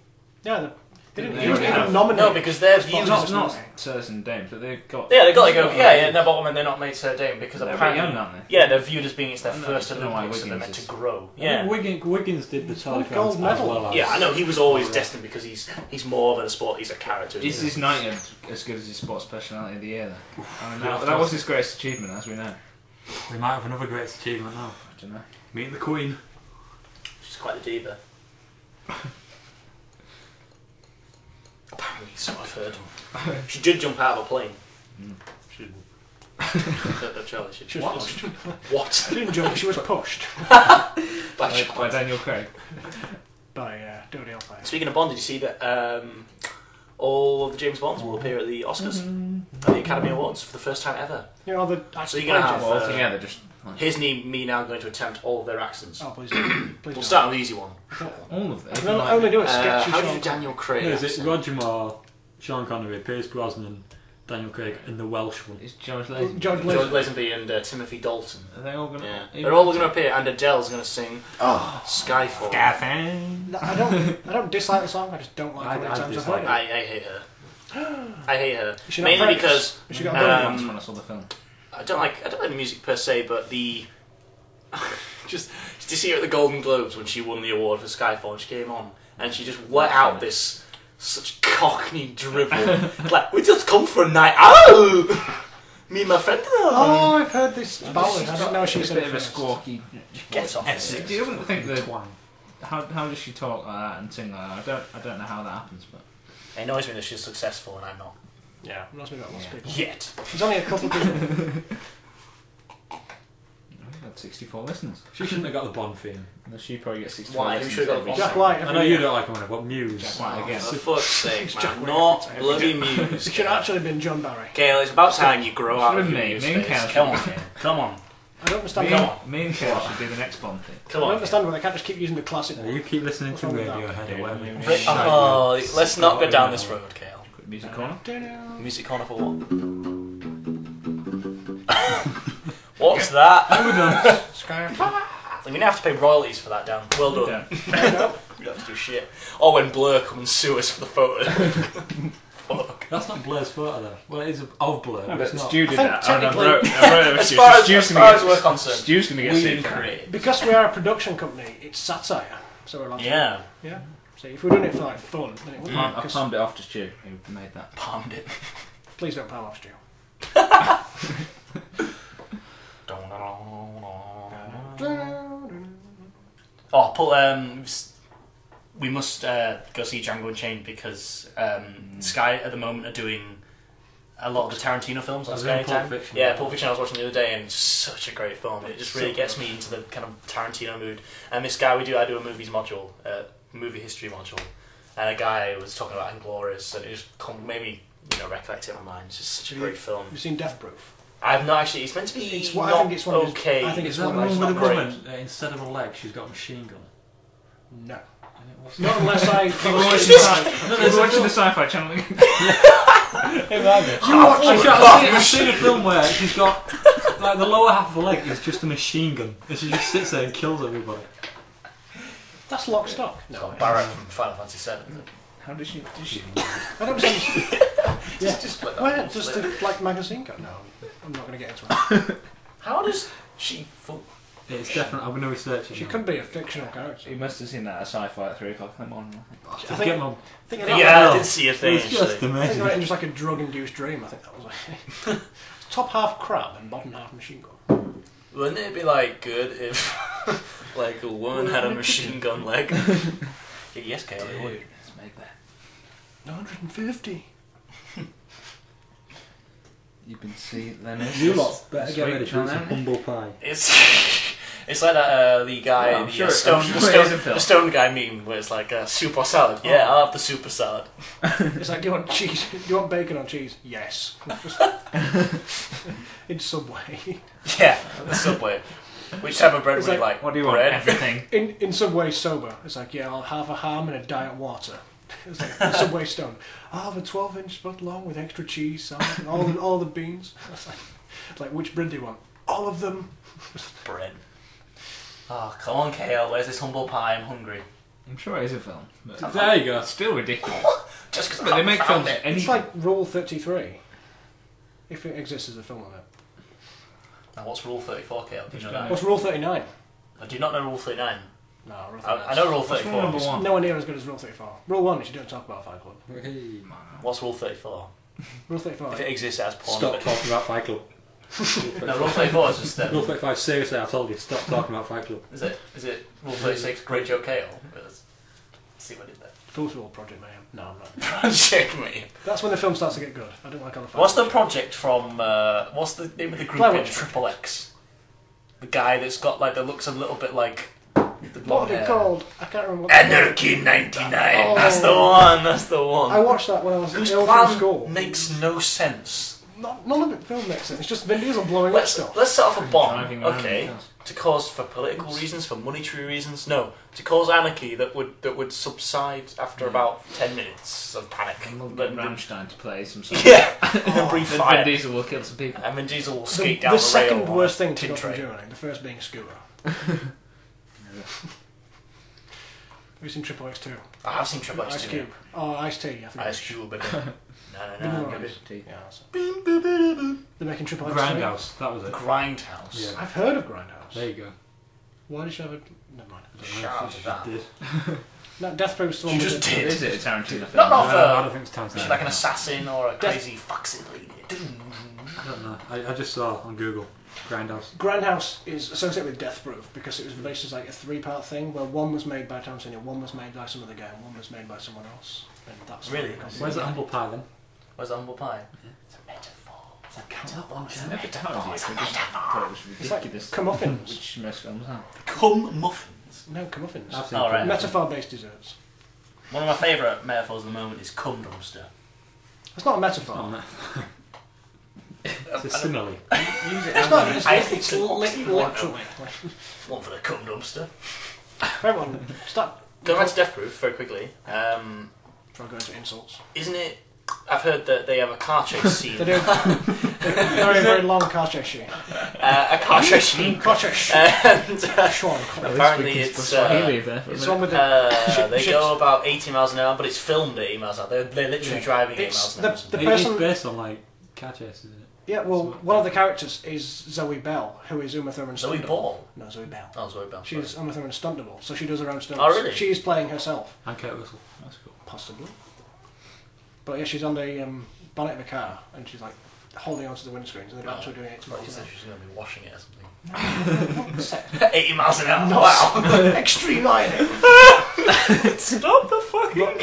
Yeah, they didn't They he wasn't don't even have- nominated. No, because their for views... sports Not people. Sirs and Dames, but they've got... Yeah, they got to go. Yeah, no, but they're not made Sir Dame because They're apparently... very young, aren't they? Yeah, they're viewed as being it's their No, first I don't know why Olympics, so they're meant Wiggins to is- grow. I Yeah. think Wiggins did the Tour de Gold France as medal. well as... Yeah, I know he was always destined because he's more than a sport. He's a character. Is isn't his knighthood as good as his sports personality of the year, though? I mean, Yeah, that was his greatest achievement, as we know. We might have another great achievement now. I don't know. Meeting the Queen. he? She's quite the diva. Apparently, so I've heard. She did jump out of a plane. She didn't. Charlie, She was pushed. What? She didn't jump, she was pushed By Daniel Craig. by Dodie Alfire. Speaking of Bond, did you see that all of the James Bonds will appear at the Oscars? At the Academy Awards for the first time ever. You know, the So you're going to have... Well, all together, just... Like, Here's me now going to attempt all of their accents. Oh, please don't. Please We'll don't. start with the easy one. all of them. They'll only do a sketchy How show. did Daniel Craig No, is it accent? Roger Moore, Sean Connery, Pierce Brosnan, Daniel Craig, and the Welsh one? It's George Lazenby. George George Lazenby. Lazenby and Timothy Dalton. Are they all going to... Yeah, they're all going to appear, and Adele's going to sing Skyfall. No, I don't dislike the song, I just don't like the way it sounds. dislike I've it. heard it. I hate her. I hate her. Is she not Mainly precious? because Has she got a I body? once when I saw the film. I don't like the music per se, but the just did you see her at the Golden Globes when she won the award for Skyfall? And she came on and she just let out this such cockney drivel, like we just come for a night out. Me and my friend. Oh, I've heard this ballad. I don't know if She's she's a in bit it of a first. squawky... Gets off. Do you ever think that... Twang. How does she talk like that and sing like that? I don't know how that happens, but... It annoys me that she's successful and I'm not Yeah, it must be about lots of people. yet. There's only a couple of people. We've got 64 listeners. She shouldn't have got the Bond theme. No, she probably gets 64 Why? Who listeners. should have got every the Jack second. White. I know you don't like him, but Muse. Jack White again. For fuck's sake, It's Jack man. White. Not It's bloody Muse. It should have actually been John Barry. Kale, it's about time you grow out of Shouldn't your me? Muse Me and phase. Kale Come on, should- Kale. Come on. I don't understand. Come why- on. Me and Kale should do the next Bond thing. I Come don't on. understand why they can't just keep using the classic Yeah, one. you keep listening What's to wrong with Radiohead that? or whatever. Yeah, But, oh, let's not go down this road, Kale. Quick music corner. Music corner for what? What's that? I'm gonna have to pay royalties for that, Dan. Well We done. don't. We don't have to do shit. Or when Blur come and sue us for the photo. Fuck. That's not Blur's photo though. Well, it is of Blur, but it's not. Stu did I think that. And I technically- wrote it As Stu. far as, Stu's as, gonna far get- as we're concerned, Stu's going to get we sued for it. create. Because we are a production company, it's satire. So we're allowed to. Yeah. Yeah. So if we're doing it for like fun, then it wouldn't. I 'cause- palmed it off to Stu, who made that. Palmed it. Please don't palm off Stu. Oh, we must go see Django Unchained because Sky at the moment are doing a lot of the Tarantino films on I was Sky doing Pulp Time. Fiction. Yeah, Pulp Fiction I was watching the other day and it's such a great film. It just really gets me into the kind of Tarantino mood. And this guy, I do a movies module, movie history module, and a guy was talking about Inglourious and it just made me recollect it in my mind. It's just such a great film. Have you seen Death Proof? I've not actually. It's meant to be It's what- I not think it's one of his- okay. I think Is it's that one the of one those with the not woman instead of a leg, she's got a machine gun? No. And it was- Not unless I. We're there's a watching film- the Sci-Fi Channel. I've seen a film where she's got like the lower half of the leg is just a machine gun, and she just sits there and kills everybody. That's Lock Stock. It's No. got Barrett from Final Fantasy VII. How did she... I don't understand. Yeah. Just like that. Where? Just a like magazine gun? No, I'm not going to get into it. How does she? It's definitely. I'm going to research it. She now. could be a fictional character. You must have seen that at Sci-Fi at 3 o'clock in the morning. I Just think- get my. I think Yeah, it I did see a thing It's just actually. I think amazing. they're writing just like a drug-induced dream. I think that was it. Top half crab and bottom half machine gun. Wouldn't it be like good if like a woman had a machine gun leg? Yes, Kale, it would. Let's make that. 150. You can see Leonard. You lot better get ready for some humble pie. It's like that the guy, Oh, I'm the, sure- stone, I'm sure the, it stone, is a film. the stone guy meme where it's like super salad. Yeah, I'll have the super salad. It's like, do you want cheese? Do you want bacon on cheese? Yes. In Subway. Yeah, the Subway. Which type of bread It's would you like, like? What do you want? Bread? Everything. In Subway sober, it's like, yeah, I'll have a ham and a diet water. It's like Subway stone. I'll have a 12-inch foot long with extra cheese, salad, and all the beans. It's like, which bread do you want? All of them. Bread. Oh, come on, Kale. Where's this humble pie? I'm hungry. I'm sure it is a film. But There you go. it's still ridiculous. Just because But they make films it. It's like Rule 33, if it exists as a film of it. Now, what's Rule 34, Kale? Do you know that? What's Rule 39? I do not know Rule 39. No, Rule 39. I know Rule What's 34. number one? Nowhere near as good as Rule 34. Rule 1 is you don't talk about Fight Club. Hey. What's Rule 34? Rule 34. If it exists as porn. Stop talking about Fight Club. No, Rule 34 is just... Rule 35, seriously, I told you, stop talking about Fight Club. Is it Rule 36, Great Joe Kale? Let's see what I did there. Fool's Rule, Project Mayhem. No, I'm not. Project me. That's when the film starts to get good. I don't like all the fight. What's the project from... what's the name of the group Blair in Witch Triple X? The guy that's got like that looks a little bit like the What blonde are they hair. called? I can't remember what they're called. Anarchy 99. Oh. That's the one. That's the one. I watched that when I was Whose ill from plan school. makes no sense. None of it film makes sense. It's just Vin Diesel blowing up Let's stuff. set off a bomb, Driving around okay? in cars. To cause for political reasons, for monetary reasons, no. To cause anarchy that would subside after about 10 minutes of panic. And we'll But- get Rammstein to play some sort Yeah, and then breathe Then fire. Vin Diesel will kill some people. And Vin Diesel will The, skate the down the second rail on worst a thing to tin go from tray. Germany, the first being Scooter. Have you seen Triple X 2? I have seen Triple X Ice 2. Cube. Oh, Ice T, I think. Ice Cube, but no. No. Give it to you. Yeah, that's They're making Triple X 3. Grindhouse, that was it. Grindhouse. Yeah. I've heard of Grindhouse. There you go. Why did you have a... Never mind. Shout out to that. Did. No, Death Proof still She on just with it. did. Is it a Tarantino film? Not I for... don't think it's time to She's like an assassin or a crazy foxy lady. I don't know. I just saw on Google. Grindhouse. Grindhouse is associated with Death Proof because it was released as like a 3-part thing where one was made by Tarantino, one was made by some other guy, and one was made by someone else. And that's Really? what it comes Where's in. the humble pie then? Where's the humble pie? It's a metaphor. It's a metaphor. It's a Never metaphor. told you. It's a I just metaphor. thought it was It's like ridiculous. Camuffins. Which most films are. Cum muffins. No, Camuffins. I've seen Oh, right. Metaphor-based desserts. One of my favourite metaphors at the moment is cum dumpster. It's not a metaphor. Oh, no. It's a simile. Use it It's not. It's, I it's, think it's it's literally. One for the cum dumpster. Everyone, stop. Going back to Death Proof very quickly. Before I go into insults. Isn't it? I've heard that they have a car chase scene. They do. Very, very long car chase scene. A car chase scene. Car chase. And Sean. apparently it's Swahili there for a It's minute. one with the. they ships. go about 80 miles an hour, but it's filmed at 80 miles an hour. They're literally Yeah. driving 80 It's miles an hour. the It's person. based on like car chases, isn't it? Yeah, well, one of the characters is Zoe Bell, who is Uma Thurman's Zoe stunt double. Ball? No, Zoe Bell. Oh, sorry, Bell. She's Uma Thurman's stunt double, so she does her own stunts. Oh, really? She's playing herself, And Kurt Russell. That's cool. possibly. But yeah, she's on the bonnet of a car, and she's like holding onto the windscreens, and they're actually doing it to Like you miles said, an she's going to be washing it or something. hour. 80 miles an hour. No. Wow. Extreme ironing. Stop the fucking Look,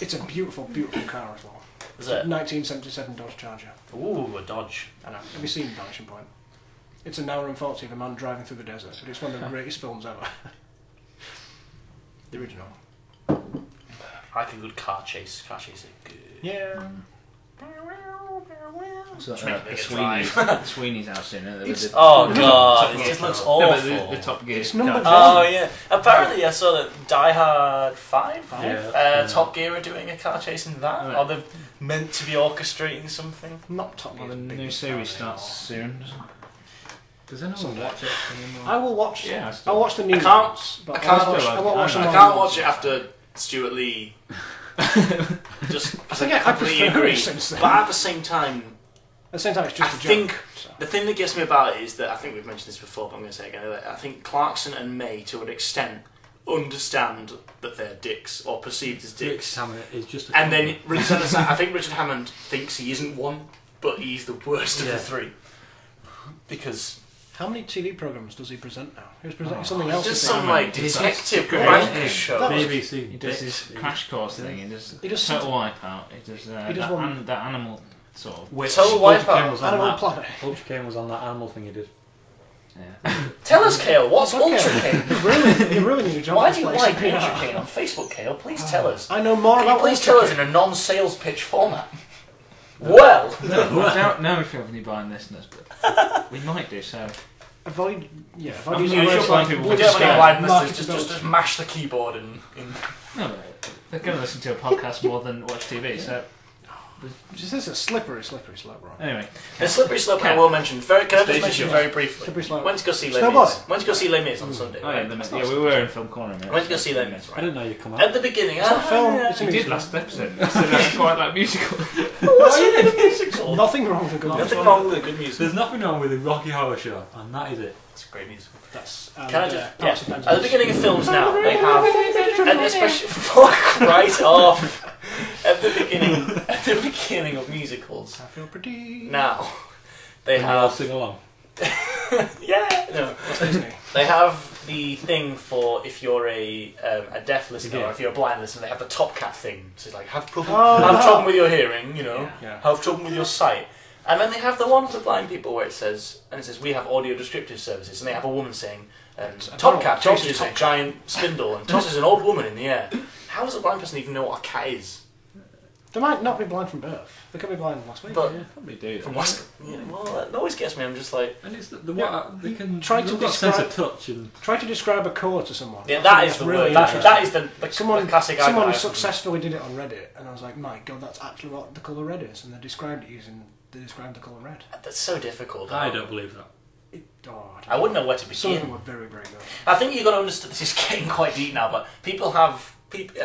it's a beautiful, beautiful car as well. Is It's a it? 1977 Dodge Charger. Ooh, a Dodge. I know. Have you seen Vanishing Point? It's an hour and 40 of a man driving through the desert, but it's one of the greatest films ever. The original. I like a good car chase. Car chase is good. Yeah. So, Which makes me get Sweeney's, Sweeney's out soon. It's- Oh god, Top it Gear just looks car. No, awful. but the Top Gear. It's number car. Oh yeah. Apparently, I saw that Die Hard 5. Yeah. Top Gear are doing a car chase in that, Right. or they're meant to be orchestrating something. Not Top Gear. Well, the new series starts soon. doesn't it? Does anyone watch it anymore? I will watch. Yeah, I still- I'll watch the new I can't- ones, but I can't watch, do it. I won't watch I them I all can't at watch once. it after Stuart Lee. Just I think I completely prefer agree. it since then. But at the same time, At the same time, it's just I a joke. think so. the thing that gets me about it is that I think we've mentioned this before, but I'm going to say it again. That I think Clarkson and May, to an extent, understand that they're dicks or perceived as Rick dicks. Hammond is just a And then I think Richard Hammond thinks he isn't one, but he's the worst of Yeah. the three. Because How many TV programs does he present now? He was presenting something else. just I think. some like He's detective great. rank Yeah. show. That was- BBC. He does his crash course thing. He does He does Total Wipeout. He does, He does one- that animal sort of. Which Total Ultra Wipeout. Kane was on Animal that. Planet. Ultra Kane was on that animal thing he did. Yeah. Tell us, Kale, what's Okay. Ultra Cane? You really need a job. Why at do you this like place. Ultra Cane on Facebook, Kale? Please tell us. I know more Can you about please Ultra tell us Cane. in a non-sales pitch format? Well, I don't know if we have any blind listeners, but we might do so. Avoid I've using used words blind like people. blue We don't have any sky, blind listeners. marketability. Just mash the keyboard and. No, but they're going to listen to a podcast more than watch TV, so... This is a slippery slope, right? Anyway. The slippery slope I will mention. Can I just mention very briefly? Slippery slope. Went to go see Les Snowboarding. Mis. Went to go see Les Mis on Sunday. Oh, yeah, Right? yeah, we were in Film Corner, mate. Went to go see Les Mis. I Right? didn't know you'd come out. At the beginning, It's not film, yeah. it's a We did musical. last episode. I said I quite like musicals. What's in a musical? Nothing wrong with a good Nothing musical. wrong with a good musical. There's nothing wrong with the Rocky Horror Show, and that is it. It's a great musical. That's, Can I just? House of Yeah. Vengeance. At the beginning of films now, they have, and especially fuck right off. At the beginning of musicals, I feel pretty. now they And you all have. sing along. Yeah. No. That's Disney. They have the thing for if you're a deaf listener Yeah. or if you're a blind listener. They have the Top Cat thing. So it's like have trouble with your hearing, you know, Yeah. have trouble with your sight. And then they have the one for blind people where it says we have audio descriptive services, and they have a woman saying Top Cat chases a giant spindle and tosses an old woman in the air. How does a blind person even know what a cat is? They might not be blind from birth. They could be blind last week. But Probably do. from what? Yeah, well, that always gets me. I'm just like, And it's the Yeah. they can Try to they've got a sense of describe- touch and Try to describe a colour to someone. yeah, I that think is that's the really word. That is interesting. the Someone, classic. someone idea. successfully did it on Reddit, and I was like, my God, that's actually what the colour red is, and they described the colour red. That's so difficult. I don't believe that. I wouldn't know where to Some of them begin. were very, very good. I think you've got to understand. This is getting quite deep now, but people,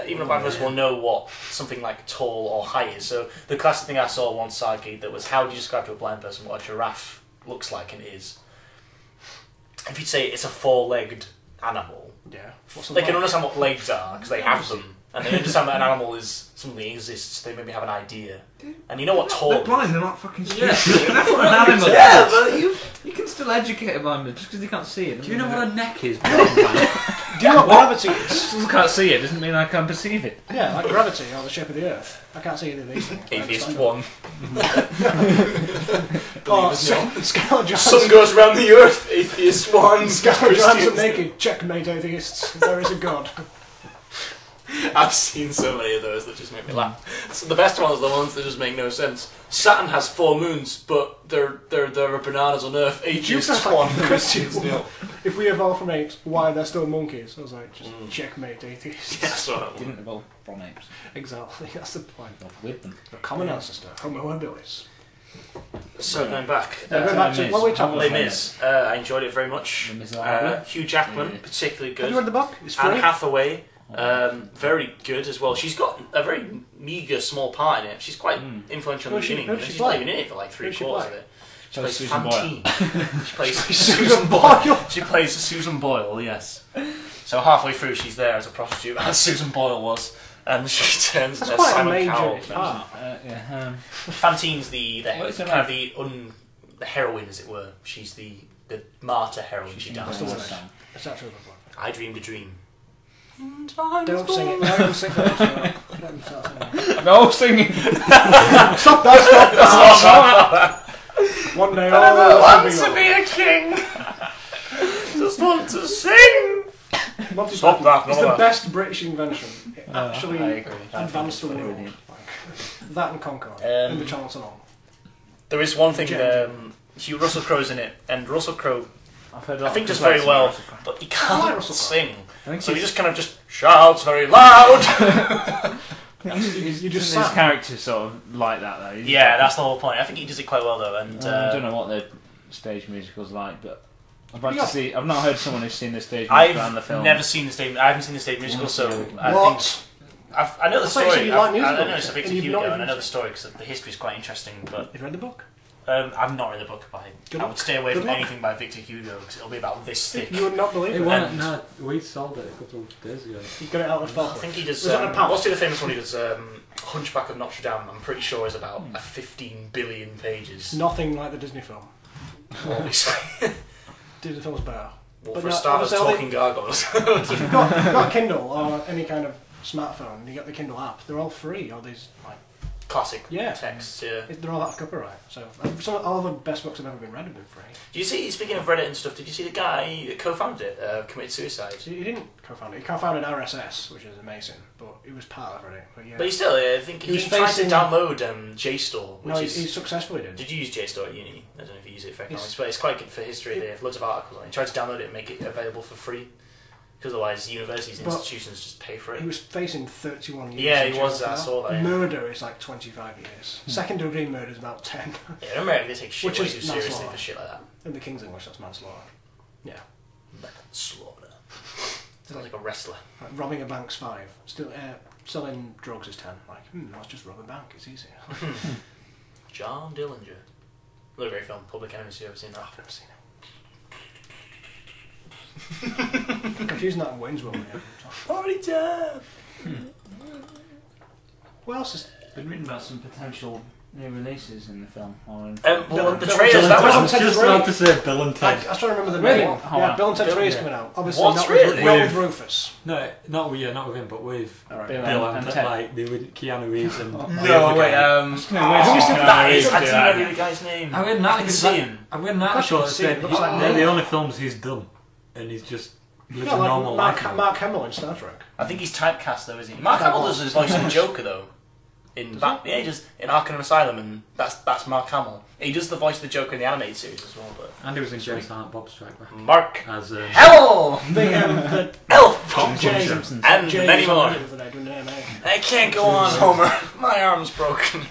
even a blind person will know what something like tall or height is. So the classic thing I saw on one side that was, how do you describe to a blind person what a giraffe looks like and is? If you say it's a four-legged animal, Yeah. What's the they can leg? understand what legs are because they have them, and they understand that an animal is something that exists. They maybe have an idea, and you know what tall. They're blind, they're not fucking stupid. Yeah. That's what an animal Yeah, is. but You can still educate a blind man just because they can't see it. Do you know what a neck is? Do you know what gravity is? Just because I can't see it doesn't mean I can perceive it. Yeah, like gravity or the shape of the Earth. I can't see either of these things. Atheist That's one. Oh, Scarlett The sun Johansson. goes round the earth. Atheist one. Scarlett Johansson Christians. naked. Checkmate, atheists. There is a god. I've seen so many of those that just make me laugh. So the best ones are the ones that just make no sense. Saturn has 4 moons, but there are bananas on Earth. Atheist one. Christians nil. If we evolve from apes, why are there still monkeys? I was like, just checkmate, atheists. That's what Didn't evolve from apes. Exactly, that's the point. Evolved with them. The common ancestor, Homo habilis. So going back, Going back to what we talking Les about. Mis. I enjoyed it very much. Les Miserables. Hugh Jackman, Yeah. particularly Have you read good. the book? It's free. Anne Hathaway, very good as well. She's got a very meagre, small part in it. She's quite influential in the Who's she- beginning. who's she She's not play? even in it for like Who's she 3/4 play? of it. She Plays plays Susan Fantine. She plays Susan Susan Boyle. Boyle. She plays Susan Boyle, yes. So halfway through, she's there as a prostitute, as Susan Boyle was, and she turns That's as quite a Simon major Cowell. part. Yeah. Fantine's the What is it kind of like? the heroine, as it were. She's the martyr heroine. She dies. the one. It's actually a good one. I dreamed a dream. Don't sing it. Don't sing it. Let them start singing. No singing. Stop that! Stop! One day all I of want us to will be be a king. Just want to sing. Monty Stop Python. that, It's no, the that. best British invention. It actually I agree. advanced the world. Brilliant. Like, that and Concorde and the Channel Tunnel. There is one thing. Jet. Hugh Russell Crowe's in it, and Russell Crowe, I've heard a I lot think, of does complaints very well, about Russell Crowe. but he I like can't Russell Crowe. sing. I think So he he's- just kind of just shouts very loud. You just his sang. character sort of like that though. He's Yeah, like- that's the whole point. I think he does it quite well though, and I don't know what the stage musical's like, but I'd like Yeah. to see. I've not heard someone who's seen the stage musical and the I've film. never seen the stage. I haven't seen the stage musical, so I What? think I know the I thought you story. said you like I musicals, know it's a Victor and you've Hugo, not and I even- know the story because the history is quite interesting. But You read the book? I've not read the book by. Good I luck. would stay away Good from luck. anything by Victor Hugo because it'll be about this thick. You would not believe It it. won. No, we sold it a couple of days ago. You got it out of the I book. think he does. Was it on a pal? What's the other famous one he does? Hunchback of Notre Dame. I'm pretty sure is about 15 billion pages. Nothing like the Disney film. Obviously. Disney film's better. Well, But for a no, start, obviously talking gargoyles. If you've got a Kindle or any kind of smartphone and you get the Kindle app, they're all free, or these like classic Yeah. texts. Yeah. They're all out of copyright. So all the best books I've ever been read have been free. Do you see? Speaking of Reddit and stuff, did you see the guy that co-founded it committed suicide? So he didn't co-found it. He co-founded RSS, which is amazing, but he was part of Reddit. But yeah. But he still, I think he was tried to facing- download JSTOR, which No, is. he successfully did. Did you use JSTOR at uni? I don't know if you use it for economics, It's- but it's quite good for history. They have loads of articles on it. He tried to download it and make it available for free, because otherwise universities and But institutions just pay for it. He was facing 31 years. Yeah, in he jail was, for I that. saw that, yeah. Murder is like 25 years. Second degree murder is about 10. Yeah, in America they take shit Which way is too seriously manslaughter. for shit like that. In the King's English, that's manslaughter. Yeah. Slaughter. Sounds like a wrestler. Like, robbing a bank's 5. Still, selling drugs is 10. Like, let's just rob a bank. It's easy. John Dillinger. Another great film, Public Enemy. You ever seen that? I've never seen it. Confusing that and Wayne's World. Yeah. Party time! What else is... Been reading about some potential new releases in the film. Or in Well, the Bill- trailers, Bill- that Bill- was... Bill- Just about to say Bill and I Ted. was trying to remember the Really? name. Oh, Yeah, wow. Bill and Ted 3 is Yeah. coming out. Obviously, What? not Really? with Rufus. No, not with him, but with All right. Bill and and Ted. like with Keanu Reeves and No, other wait, guy. who is Keanu that? Reeves I do didn't that. know the guy's name. I read an I article. can see him. I read an Of course article you that can see him, said it looks like they're the Neil. only films he's done, and he's just lives Yeah, a normal like life. Mark Hamill in Star Trek. I think he's typecast though, isn't he? Mark Hamill does his voice in Joker though. In yeah, he does in Arkham Asylum, and that's Mark Hamill. He does the voice of the Joker in the animated series as well. But And he was in James Silent Bob Strike Back Mark as Hamill, The Elf, Tom Jay- Simpsons. and Jay many was on more. Reddit the other day doing an AMA. I can't go on, Homer. My arm's broken.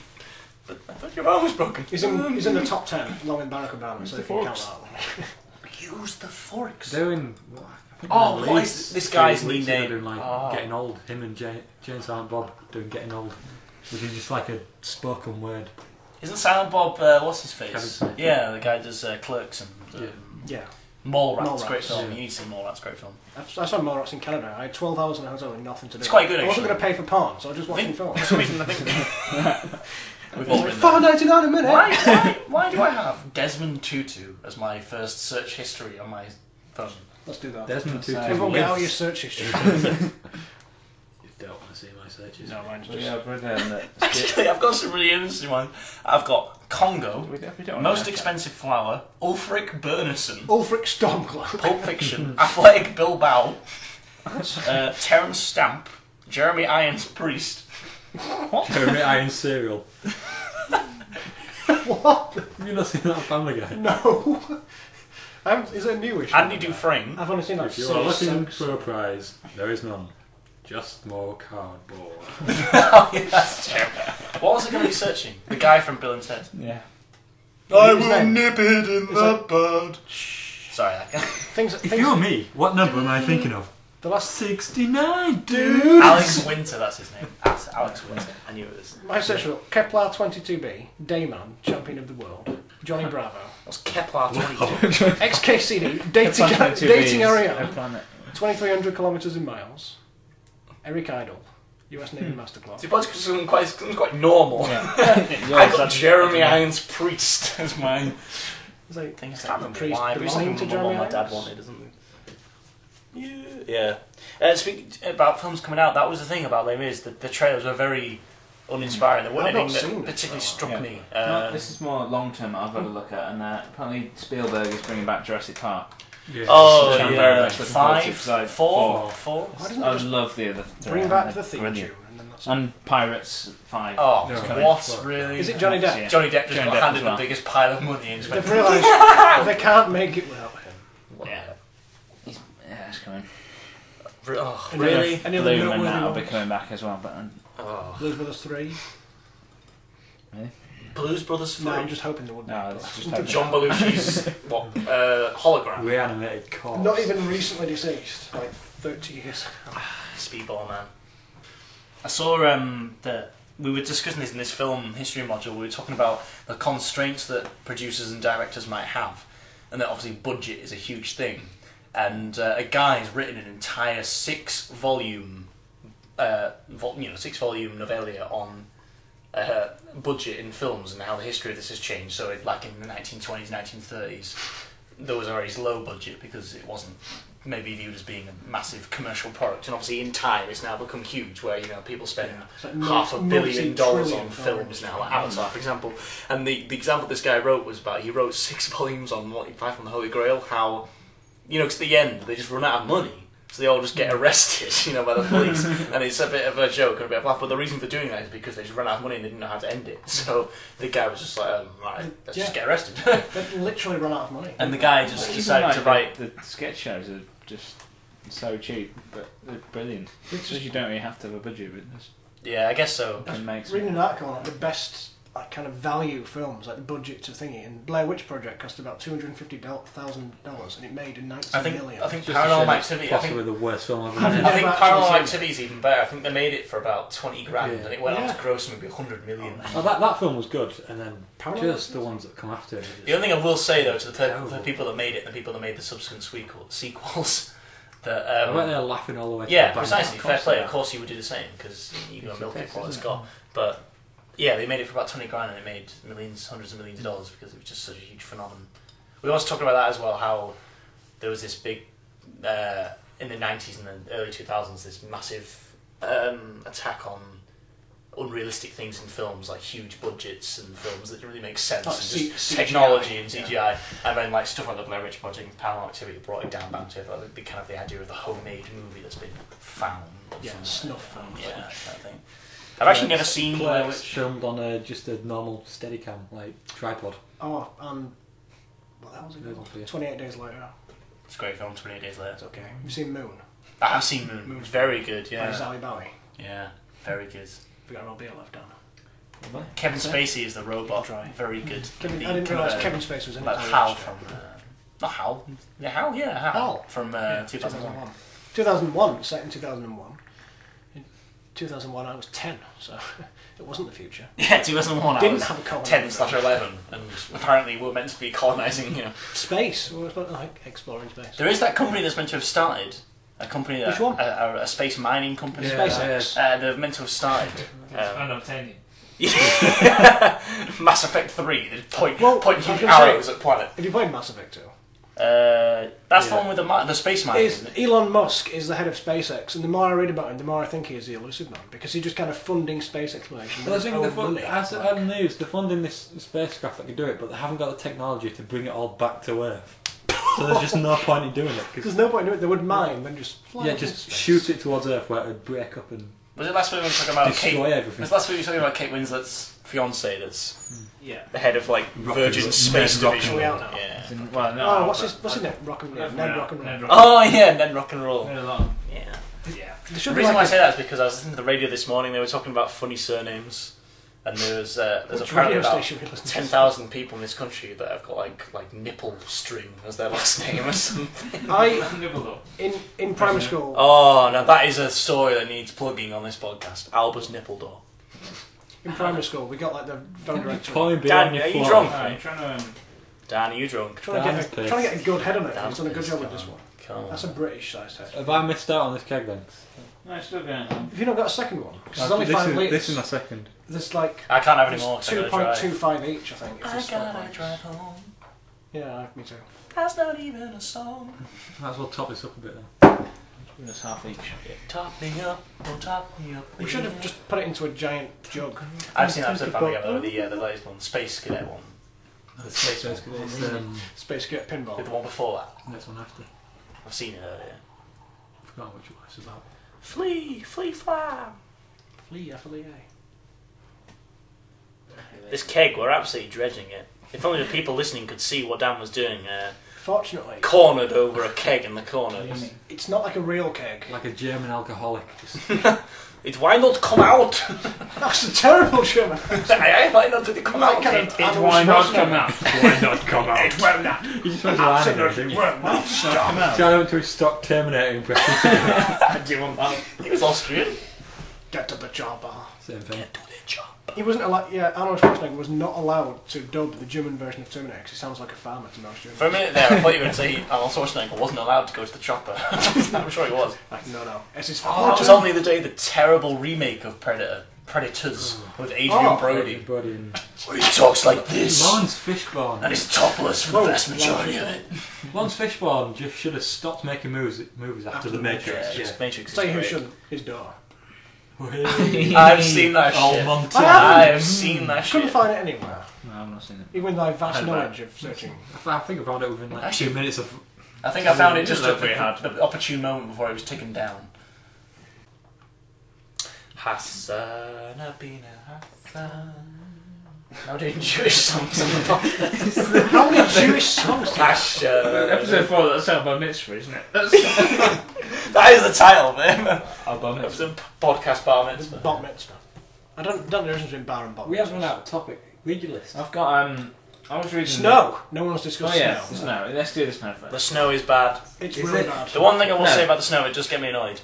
But I thought your arm was broken. He's in the top 10, along with Barack Obama, so if you count that one. Use the forks. doing. Oh, what is this guy's new name? Doing like Oh. Getting Old. Him and James Silent Bob doing Getting Old, which is just like a spoken word. Isn't Silent Bob, what's his Kevin face? Smith. Yeah, the guy does Clerks and Yeah. Mallrats, Mallrats, great film. yeah. You need to see Mallrats, great film. I saw Mallrats in Canada. I had 12 hours in a hotel with nothing to do. It's quite good, I wasn't actually. going to pay for porn, so I was just watching films. For some reason, I think we've all been there. $4.99 a minute. Why do I have Desmond Tutu as my first search history on my phone? Let's do that. Desmond Tutu. Everyone get out your lives. search history. You don't want to see my searches. No, mine's Well, just... yeah, but, Actually, I've got some really interesting ones. I've got Congo, we don't Most want to Expensive Flower, Ulfric Bernison, Ulfric Stormcloak. Pulp Fiction, Athletic Bilbao, Terence Stamp, Jeremy Irons Priest. Jeremy Iron cereal. What? Have you not seen that Family Guy? No. Is it newish? Andy Dufresne. I've only seen that If you are looking six. for a prize, there is none. Just more cardboard. Oh, yeah, that's terrible. What was I going to be searching? The guy from Bill and Ted. Yeah. I His name? nip it in the bud. Sorry, I can't. If you're me, what number am I thinking of? The last 69, dude! Alex Winter, that's his name. That's Alex Winter. I knew it was. my search result: Kepler 22b, Dayman, champion of the world, Johnny Bravo, What's Kepler 22? XKCD, dating Ariane, 2,300 kilometres in miles, Eric Idle, US Navy Masterclass. It's quite normal. Yeah. I got Jeremy Irons Priest as mine. It's like I can't the remember priest why, but it's like belonging to my Jeremy mum or dad Irons. wanted, isn't it? Yeah. Speaking about films coming out, that was the thing about Les Mis. The trailers were very uninspiring. There wasn't I've not anything seen that it, particularly so, struck yeah. me. This is more long term. I've got to look at, and apparently Spielberg is bringing back Jurassic Park. Yeah. Oh, I'm yeah. very much looking forward to it, 'cause I- 4? Why doesn't I it just love the other three. bring back the They're theme brilliant. tune? And then that's And Pirates 5. Oh, No, what? fuck. Really? Is it Johnny Depp? Yeah. Johnny Depp just Johnny got Depp handed as well. the biggest pile of money and just went, They've realised they can't make it without him. Yeah. Yeah, it's coming. Oh, And really? Any other Bloom and noteworthy that will be ones? coming back as well. But Oh. Blues Brothers 3? Blues Brothers 3? No, I'm just hoping there would be. No, it's just hoping. John Belushi's hologram. Reanimated corpse. Not even recently deceased, like 30 years. Speedball Man. I saw we were discussing this in this film history module. We were talking about the constraints that producers and directors might have, and that obviously budget is a huge thing. And a guy's written an entire 6-volume, 6-volume novella on budget in films and how the history of this has changed. So, like in the 1920s, 1930s, there was already low budget because it wasn't maybe viewed as being a massive commercial product, and obviously in time it's now become huge, where people spend like $500 million on multi-trillion films now, like Avatar, for example. And the example this guy wrote was about, he wrote 6 volumes on what he found from the Holy Grail, how, because at the end they just run out of money. So they all just get arrested, by the police, and it's a bit of a joke and a bit of a laugh. But the reason for doing that is because they just ran out of money and they didn't know how to end it. So the guy was just like, right, let's just get arrested. They literally run out of money. And the guy just decided to write. The sketch shows are just so cheap, but they're brilliant. Because you don't really have to have a budget with this. Yeah, I guess so. Reading an article on the best kind of value films, like the budget to thingy, and Blair Witch Project cost about $250,000 and it made a $19 million. I think Paranormal Activity. Possibly the worst film I've ever I made. think Paranormal Activity is even better. I think they made it for about 20 grand, and it went on to gross maybe 100 million. That film was good, and then Paranormal just the ones that come after it. The only thing I will say though to the people that made it and the people that made the subsequent sequels, that I bet they're laughing all the way. Yeah, precisely. Fair play. Of course, you would do the same because you're gonna milk it for what it's got. But yeah, they made it for about 20 grand and it made millions, hundreds of millions of dollars because it was just such a huge phenomenon. We always talked about that as well. How there was this big in the 90s and the early 2000s, this massive attack on unrealistic things in films, like huge budgets and films that didn't really make sense, and just technology and CGI, and then like stuff like the Blair Witch Project and Paranormal Activity brought it down to like, the kind of the idea of the homemade movie that's been found. Snuff film. Yeah, that kind of thing. I've actually never seen Blair Witch. Filmed on just a normal Steadicam, like tripod. Oh, what the hell was it called? 28 Days Later. It's a great film, 28 Days Later. It's okay. Have you seen Moon? I have seen Moon. Moon's very good, By yeah. Sally Bowie. Yeah, very good. We got Rob Beer left down. Kevin Spacey is the robot. Very good. I didn't realise Kevin Spacey was in it. Like Hal from... not Hal. Yeah, Hal, yeah. Hal. From 2001. 2001, set in 2001. In 2001 I was 10, so it wasn't the future. Yeah, 2001 I was have a 10/11, and apparently we're meant to be colonising, Space. We were supposed to exploring space. There is that company that's meant to have started. A company that... Which one? A space mining company. Yeah, SpaceX. They're meant to have started. Unobtainium. Mass Effect 3, they point huge I arrows at planet. Have you played Mass Effect 2? That's the one with the space mine. Elon Musk is the head of SpaceX, and the more I read about him, the more I think he is the elusive man, because he's just kind of funding space exploration. Well, I think as news, they're funding this spacecraft that can do it, but they haven't got the technology to bring it all back to Earth. So there's just no point in doing it. There's no point in doing it. They would mine, then just fly. Yeah, just shoot it towards Earth where it would break up and was it last week we were talking about destroy everything? Was last week we were talking about Kate Winslet's fiance that's the head of Virgin Rock Space Division? Yeah. Well, no, Oh, what's his name? Rock and Roll. Ned Rock and Roll. Oh yeah, Ned Rock and Roll. Yeah. The reason why I say that is because I was listening to the radio this morning. They were talking about funny surnames, and there's apparently about 10,000 people in this country that have got like nipple string as their last name or something. In primary school. Oh, now that is a story that needs plugging on this podcast. Alba's nipple door. In primary school, we got the phone director. Dan, are you drunk? I'm trying to. Dan, are you drunk? Trying to get a good head on it. He's done a good job with this one. Cool. That's a British size test. Have I missed out on this keg then? No, it's still going on. Have you not got a second one? Because there's only 5 litres. This is my second. There's I can't have any more. 2.25 each, I think. I gotta drive home. Yeah, me too. That's not even a song. Might as well top this up a bit then. It's half each. Top me up, don't top me up. We should have just put it into a giant jug. I've seen that episode of Family Guy, the latest one, Space Cadet one. The Space one. Space Cadet Pinball. The one before that. Next one after. I've seen it earlier. I forgot which one it's about. Flee, fly. Flee. This keg, we're absolutely dredging it. If only the people listening could see what Dan was doing. Fortunately, cornered over a keg in the corner. It's not like a real keg. Like a German alcoholic. It's why not come out? That's a terrible German. Why not did it come out? Why not come out? Why not come out? It will not. You just went to Absolutely will not stop. So I went to his stock Terminator impression. He was Austrian. Get to the chopper. Same thing. Get to the chopper. He wasn't allowed. Yeah, Arnold Schwarzenegger was not allowed to dub the German version of Terminator because he sounds like a farmer to most Germans. For a minute there, I thought you were going to say Arnold Schwarzenegger wasn't allowed to go to the chopper. I'm sure he was. Like, no. It's his It was only the day the terrible remake of Predator Predators with Adrian Brody. And Where he talks like this. Lawrence Fishburne. And he's topless for the vast majority of it. Lawrence Fishburne just should have stopped making movies after The Matrix. Yeah, Matrix is Tell you who great. shouldn't. His daughter. I've seen that Oh, shit. Montana. I have seen that Couldn't shit. find it anywhere. No, I've not seen it. Even with my vast Heard knowledge of searching. I think I found it within like Actually, 2 minutes of. I think I found it just It's at very hard. the opportune moment before it was taken down. Hassan Abina Hassan. Now doing Jewish songs on the podcast. How many Jewish songs do you have? Hassan. Episode 4, that's Al Bar Mitzvah, isn't it? That's That is the title of it. Al Bar It was Mitzvah. a podcast bar mitzvah. Bat mitzvah. I don't know the difference between bar and bat We mitzvah. haven't run out of topic. Read your list. I've got, I was reading... Snow! No one's Oh discussed yeah, snow. the snow. Let's do the snow The first. snow is bad. It's Is really it? bad. The one thing I will No. say about the snow, it does get me annoyed,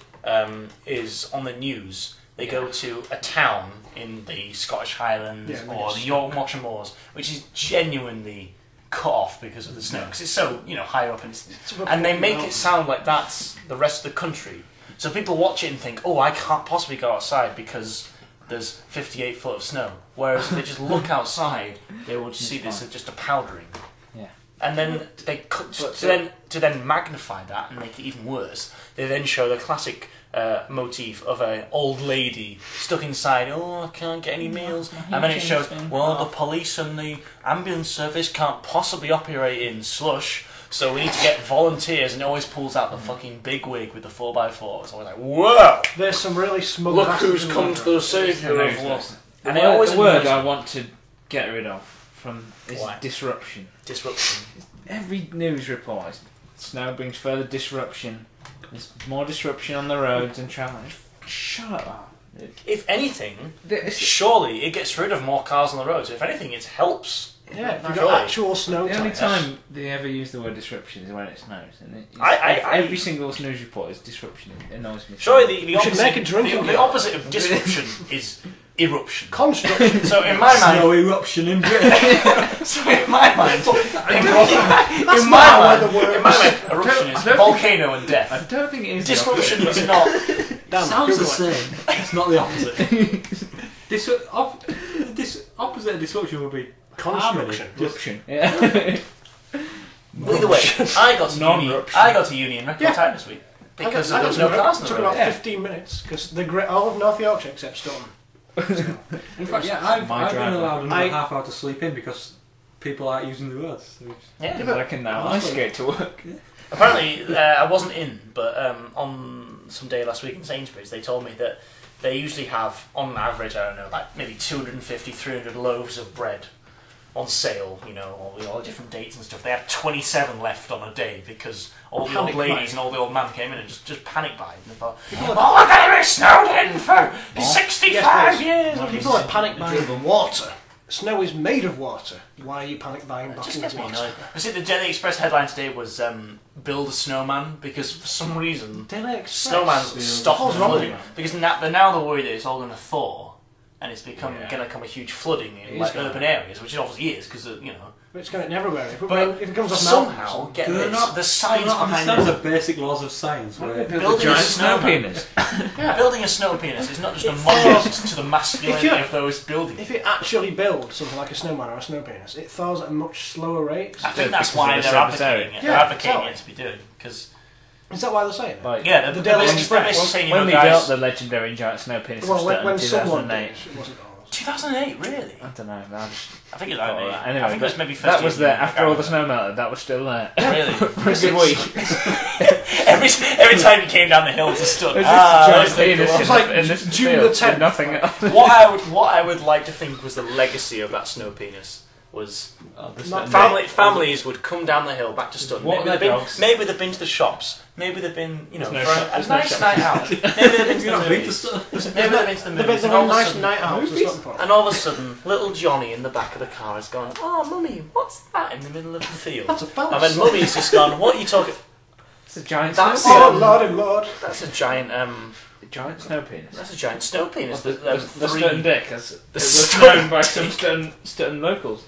is on the news, they go to a town in the Scottish Highlands Yeah, or the Yorkshire Moors, which is genuinely cut off because of the snow, because it's so, high up, and they make it sound like that's the rest of the country. So people watch it and think, oh, I can't possibly go outside because there's 58 foot of snow. Whereas if they just look outside, they would see this as just a powdering. Yeah. And then they to then magnify that and make it even worse, they then show the classic motif of an old lady stuck inside. Oh, I can't get any meals. And then it shows, well, the police and the ambulance service can't possibly operate in slush, so we need to get volunteers. And it always pulls out the fucking big wig with the 4x4. So I was like, whoa! There's some really smug Look bastards who's in come London. to the saviour of what? And it always the word annoys I me. want to get rid of from is Why? disruption. Disruption. Every news report is snow brings further disruption. There's more disruption on the roads and travel. Shut up. If anything, The surely it gets rid of more cars on the roads. If anything, it helps. Yeah, if you've Surely. got actual snow only types. time they ever use the word disruption is when it snows. And every single news report is disruption. It annoys me. Surely the We should opposite, make a drinking the game. opposite of disruption is eruption. Construction. So in my mind, Snow eruption in Britain. so in my mind, That's in not my where mind, the word in my mind, eruption I is don't volcano and I death. don't think it is. Disruption is not. Damn, Sounds the Google it. same. It's not the opposite. This opposite of disruption would be Construction. Disruption. Yeah. Either way, I got to uni. Non-eruption. I got to uni in record Yeah. time this week because I there was got no to cars It on took the road. about 15 minutes because the great all of North Yorkshire except Stoughton. In fact, yeah, I've My been driver. allowed another I- half hour to sleep in because people aren't using the roads. So it's- Yeah. I can now. I skate to work. Apparently, I wasn't in, but on some day last week in Sainsbury's, they told me that they usually have, on average, I don't know, like maybe 250, 300 loaves of bread on sale, all the different dates and stuff. They had 27 left on a day because all the old Panic ladies buying. and all the old men came in and just panic buyed. And they thought, oh, we're going to be snowed in for 65 Yes, years. Well, people are panic buying the water. Snow is made of water. Why are you panic buying It just bottles gets of me water? annoyed. I see the Daily Express headline today was build a snowman because for some reason Daily Express. snowman's stopped What's wrong with flooding you? because now they're worried that it's all going to thaw and it's going Yeah. to become a huge flooding It in is like gonna. urban areas, which it obviously is because It's going everywhere. If But it comes off somehow mountains, get Do they this, not- the do science they not behind understand it. the basic laws of science. Where Building a giant snow snowman. penis. Building a snow penis is not just a It monument thaws. to the masculinity If you- of those buildings. if it actually builds something like a snowman or a snow penis, it thaws at a much slower rate. I think Because that's of why the they're surface advocating area. it. Yeah, They're advocating exactly. it to be doing because Is that why they're saying it? Like, yeah, The Daily they're Express. basically saying, when they guys, built the legendary giant snow penis Well, of when, Sutton when in someone 2008. did, it wasn't ours. 2008, really? I don't know. I think it's Anyway, like I think it was maybe first that was year, there I after can't all the remember. snow melted. That was still there Really? for a good week. every time you came down the hill to Stun, There's there's this the giant penis glow. It's like in this June field the with 10th. nothing else. what I would like to think was the legacy of that snow penis was Not families would come down the hill back to Stun. What Maybe are they've their been dogs? maybe they've been to the shops. Maybe they've been for no a shop- there's no nice shop. night out. Maybe they've been to You're the not big to movies. stuff. Maybe they've been to the They've movies. been And all a of a nice sudden- night out. Movies? That's what I'm and all of a sudden, little Johnny in the back of the car has gone, "Oh, mummy, what's that in the middle of the field?" That's a phallus. And then mummy's just gone, "What are you talking?" It's a giant That's snow Oh, penis. lordy lord. That's a giant Giant snow penis. That's a giant snow penis. The There's Stutton Dick, as it was Stutton known by some Stutton locals.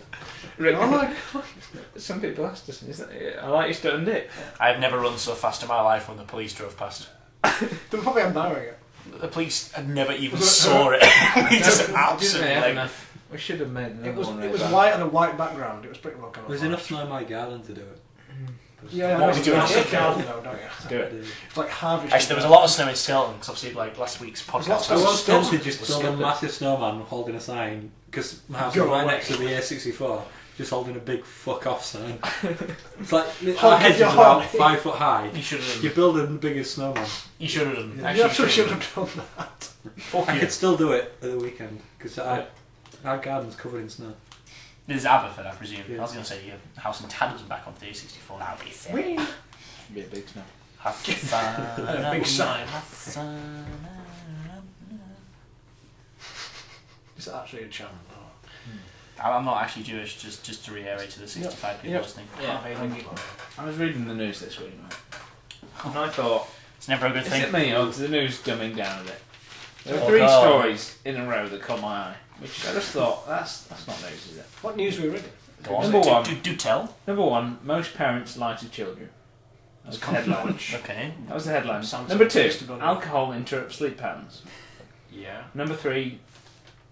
Oh my god. Some people asked us, I like your Stutton Dick. I've never run so fast in my life when the police drove past. They were probably unbarring it. The police had never even saw it. We just absolutely. We should have made another one. It was white on a white background. It was pretty well covered. There's enough snow in my garden to do it. Yeah, What would you do? garden though, don't you? Do it. It's like harvest. Actually, there was a lot of snow in Skelton because obviously, like last week's podcast. I was Still- tempted just to build a massive snowman holding a sign because my house is Go right away. next to the A64, just holding a big "fuck off" sign. It's like Honk our if hedge is you're about horny. 5 foot high. You should have You're done. building the biggest snowman. You should have done. You Actually, actually should done. have done that. Fuck I you. could still do it at the weekend because our garden's covered in snow. This is Aberford, I presume. Yeah. I was going to say your house in Tadham's back on the A64. That would be fair. Whee! Be a big snow. Have fun. And a big sign. Have fun. It's actually a chant. I'm not actually Jewish, just to reiterate to the 65 people Yeah. listening. I was reading the news this week, right? And I thought, It's never a good is thing. it me or is the news dumbing down a bit? There were Oh, 3 God. stories in a row that caught my eye, which I just thought, that's not news, is it? What news were you reading? Go on. Number one. Do tell. Number 1, most parents lie to children. That was the headline. Okay. That was the headline. Sounds Number like 2, it's about it. alcohol interrupts sleep patterns. Yeah. Number 3,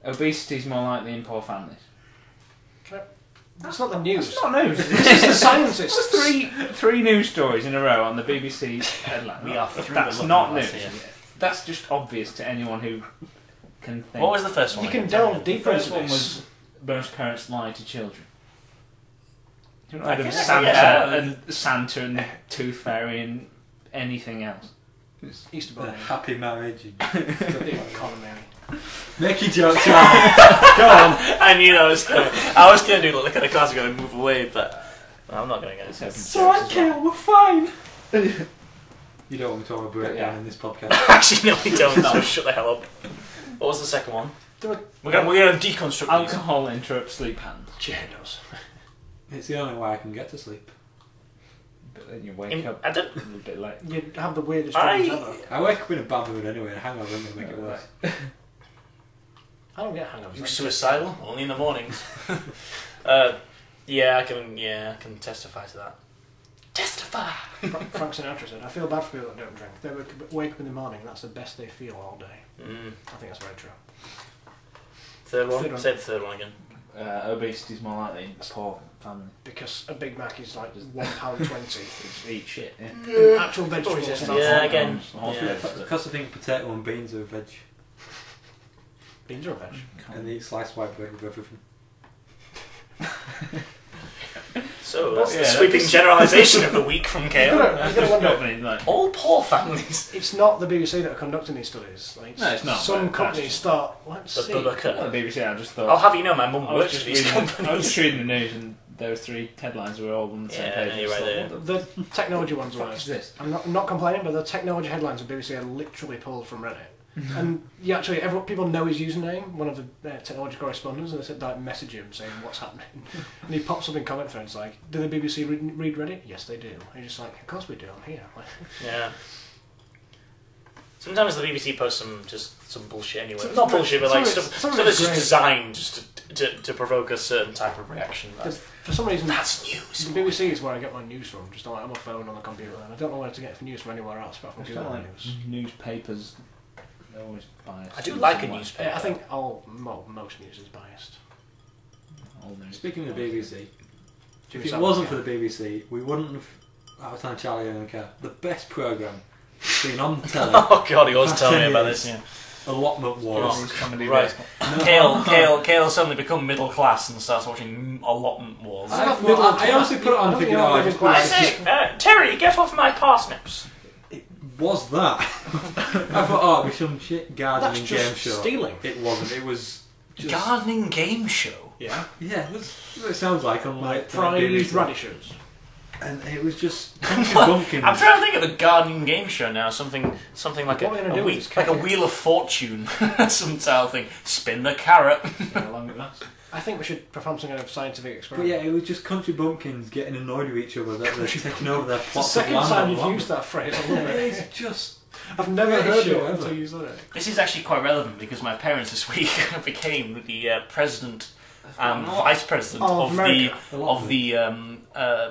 obesity is more likely in poor families. That's not the news. It's not news. This is the scientists. three news stories in a row on the BBC headline. We are through That's the not looking news. glass here. That's just obvious to anyone who can think. What was the first one? You can again? delve The deeper first into one this. was most parents lie to children. You know, I of guess, Santa yeah. and Santa and the Tooth Fairy and anything else. Easter The Bunny. happy marriage. The economy. Making jokes, Charlie. Go on. I knew that was coming. I was going to do look at the class and go and move away, but I'm not going to get it. It's Kale, we're fine. You don't want me to have a breakdown Yeah. in this podcast. Actually, no, we don't. So shut the hell up. What was the second one? There were We're going to deconstruct these. Alcohol interrupts sleep patterns. Jados. It's the only way I can get to sleep. But then you wake up I a don't. little bit late. You have the weirdest dreams ever. I wake up in a bad mood anyway, and a hangover isn't going to make it worse. I don't get hangovers. You suicidal? Only in the mornings. Yeah, I can testify to that. Testify. Frank Sinatra said, I feel bad for people that don't drink. They wake up in the morning, that's the best they feel all day. I think that's very true. Third one. Third one. Say the third one again. Obesity is more likely in poor family. Because a Big Mac is like £1.20. Just eat shit. Yeah. Actual vegetables. not Yeah, all again. All Yeah. food. Because I think potato and beans are veg, Beans are a veg. and they eat sliced white bread with everything. So that's Yeah, the sweeping that's- generalisation of the week from Kale. You're gonna wonder, Not many, like, All poor families. it's not the BBC that are conducting these studies. Like, No, it's not, Some but companies that's- start. Let's The see. well, Bullocker. the BBC, I just thought. I'll have you know, my mum I was works for just these reading, companies. I was just reading the news and those 3 headlines were all on the same Yeah, page. no, and you're I right thought, there. what The technology ones the are fuck is worse. this? I'm not complaining, but the technology headlines of BBC are literally pulled from Reddit. And you actually, people know his username, one of the technology correspondents, and they said, like, message him saying what's happening. And he pops up in comment threads like, do the BBC read Reddit? Yes, they do. And you're just like, of course we do, I'm here. Like, Yeah. Sometimes the BBC posts some bullshit anyway. Some- Not bullshit, but like some of stuff, it's- some of stuff it's that's just great. designed just to provoke a certain type of reaction. for some reason, That's news. the BBC is where I get my news from, just on my phone, on the computer, and I don't know where to get news from anywhere else apart from It's Google not like News. newspapers. They're always biased. I do like a Somewhere. newspaper. I think most news is biased. All news. Speaking of the BBC, Jimmy if it Savile, wasn't yeah. for the BBC, we wouldn't have. Out of time, Charlie and Care. The best programme seen on telly. Oh god, he always Past telling me 10 about years. this. Yeah. Allotment Wars. These comedy Right. bits. Kale suddenly become middle class and starts watching Allotment Wars. I have Well, middle I honestly put it on I don't thinking, think oh, I I'm just middle I class. say, Terry, get off my parsnips. Was that? I thought, oh, it was some shit gardening That's game just show. stealing. It wasn't. It was just. Gardening game show. Yeah. Yeah, that's what it sounds like on like Fried BBC. radishes. And it was just country bumpkins. I'm trying to think of a gardening game show now. Something like What are we gonna do with this like a carrot? Wheel of Fortune, some style thing. Spin the carrot. How long it lasts? I think we should perform some kind of scientific But experiment. yeah, it was just country bumpkins getting annoyed with each other that they're taking over their It's the plots of second land. time on you've land. used that phrase. I love it. It's just. I've never Greatest heard show it ever. until you said it. This is actually quite relevant because my parents this week became the president and vice president Of of America.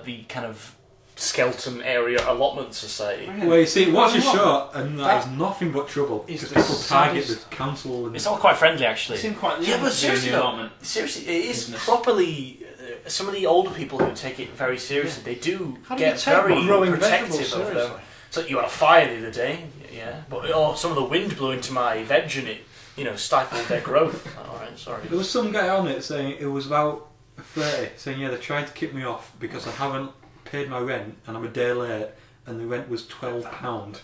the kind of skeleton area allotment society. Well, you see, watch a show, and that is nothing but trouble. Is Because the people target the saddest- council. And It's all quite friendly, actually. It seemed quite Yeah, but seriously, though, allotment. seriously, it is Business. properly. Some of the older people who take it very seriously, they do How do you get take very growing protective vegetables of them. seriously? So you had a fire the other day, yeah, but some of the wind blew into my veg and it, stifled their growth. All right, sorry. there was some guy on it saying it was about 30, saying, yeah, they're trying to kick me off because I haven't paid my rent and I'm a day late, and the rent was £12.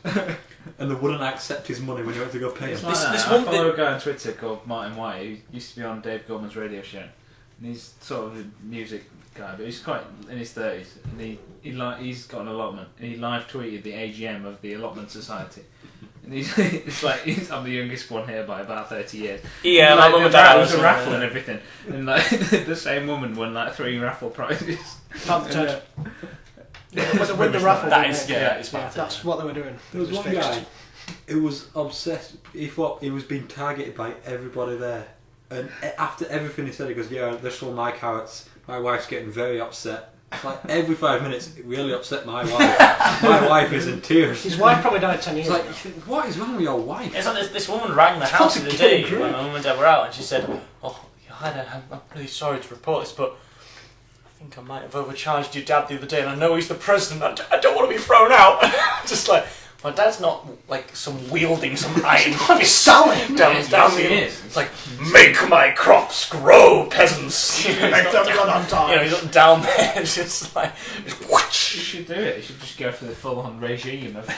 And they wouldn't accept his money when he went to go pay him. It's like This that. one I follow bit- a guy on Twitter called Martin White, who used to be on Dave Goldman's radio show. And he's sort of a music guy, but he's quite in his 30s. And he's got an allotment. And he live tweeted the AGM of the Allotment Society. And I'm the youngest one here by about 30 years. Yeah, and, my mum and dad there was a was, raffle and everything. And the same woman won 3 raffle prizes. When they win the raffle. That don't is, they? yeah, it's Yeah, bad. that's what they were doing. There was It one fixed. guy who was obsessed. He thought he was being targeted by everybody there. And after everything he said, he goes, yeah, they're still my carrots. My wife's getting very upset. It's like every 5 minutes, it really upset my wife. My wife is in tears. His wife probably died 10 years It's like, ago. you think, what is wrong with your wife? It's like this woman rang the house the other day when my mum and dad were out, and she said, "Oh, I'm really sorry to report this, but I think I might have overcharged your dad the other day, and I know he's the president. I don't want to be thrown out." Just like, my dad's not like some wielding some iron fist Stalin! down Yes, the. he is. It's like, make my crops grow, peasants. Make them run on time. He's not down there. It's just like, You should do it. You should just go for the full-on regime of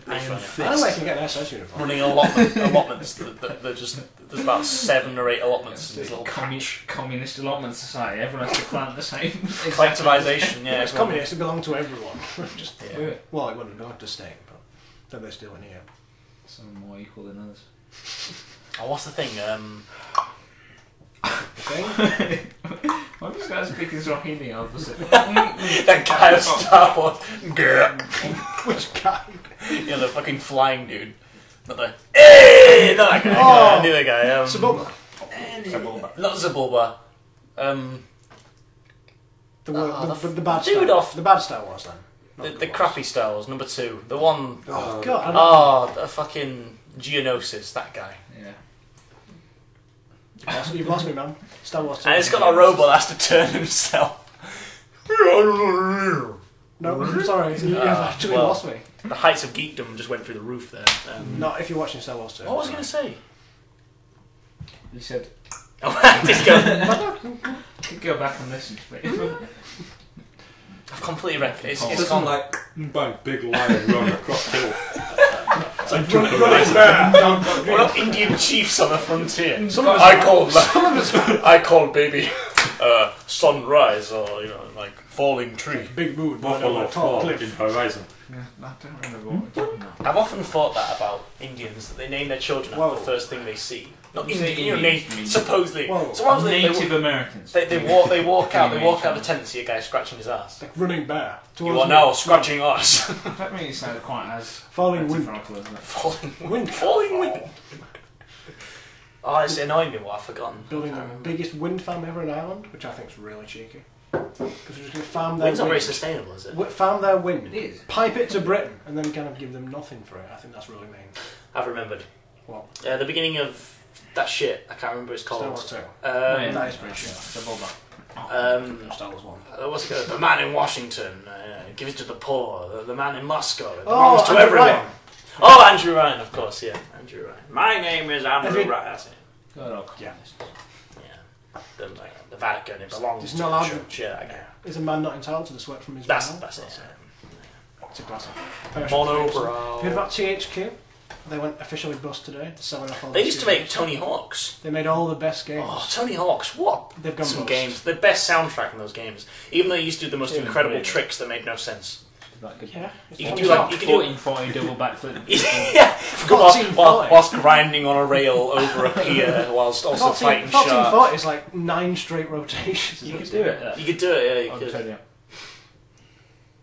I Iron don't know fist. where I can get an SS uniform. running allotments. They're just, there's about 7 or 8 allotments in this little patch. communist allotment society. Everyone has to plant the same. Collectivisation, yeah. It's communist, it belonged to everyone. Just, Yeah. well, it wouldn't belong to state, but then they're still in here. Some more equal than others. Oh, what's the thing? The thing? Why was this guy speaking Swahili all of a sudden? That guy of Star Wars. Which guy? The fucking flying dude. Not the. Hey! Not that guy. Oh. The other guy. Sabulba. Not Zabulba. The bad dude Star off- The bad Star Wars then. The crappy Star Wars, number 2. The one. Oh, God. I don't Oh, the fucking Geonosis, that guy. Yeah. You've lost me, man. Star Wars 2. And it's got a robot that has to turn himself. No, I'm sorry. You've actually well. lost me. The heights of geekdom just went through the roof there. Not if you're watching Star Wars 2. What was I going to say? You said, Oh, I did go. go back and listen to it. I've completely wrecked it. It's It's just gone. like, bang, big lion running across the hill. It's like running there. What about Indian chiefs on the frontier? Some of us I called baby sunrise or like falling tree. Big mood. Buffalo tall fall cliff. in horizon. Yeah, I don't remember what we're talking about. I've often thought that about Indians, that they name their children after Whoa. the first thing they see. Not You say Indian, Indians, you mean- supposedly. Whoa. Sometimes Native Americans. they walk out of the tent and see a guy scratching his ass. Like running bear. You are now scratching us. That really sounded quite as Falling wind. metaphorical, isn't it? Falling wind. Oh, it's annoying me what I've forgotten. Building the biggest wind farm ever in Ireland, which I think is really cheeky. Because we're just going to farm their Wind's not very wind. sustainable, is it? Farm their wind. It is. Pipe it to Britain and then kind of give them nothing for it. I think that's really mean. I've remembered. What? The beginning of that shit, I can't remember what it's Star called. Wars 2. Yeah. That is pretty shit. Double back. Star Wars 1. What's it called? The man in Washington, give it to the poor. The man in Moscow, it Oh, belongs to Andrew everyone. Ryan. Oh, Andrew Ryan, of course, yeah, Andrew Ryan. My name is Andrew Ryan. That's it. God, oh, Yeah. Yeah. The Vatican, it belongs It's to not the allowed church. Yeah, I get it. Is a man not entitled to the sweat from his That's brow? it. It's a classic. Monobrow. You heard about THQ? They went officially bust today. They're selling off all They their used to make studios. Tony Hawk's. They made all the best games. Oh, Tony Hawk's, what? They've gone Some bust. games. The best soundtrack in those games. Even though they used to do the most Yeah, incredible brilliant. tricks that made no sense. like good. Yeah. You can do like... You can do 1440 double backflip. yeah, 1440. whilst grinding on a rail over a pier, whilst also fighting sharks. 1440 is like 9 straight rotations. You could do it. You could do it, yeah, you I'll could. tell you.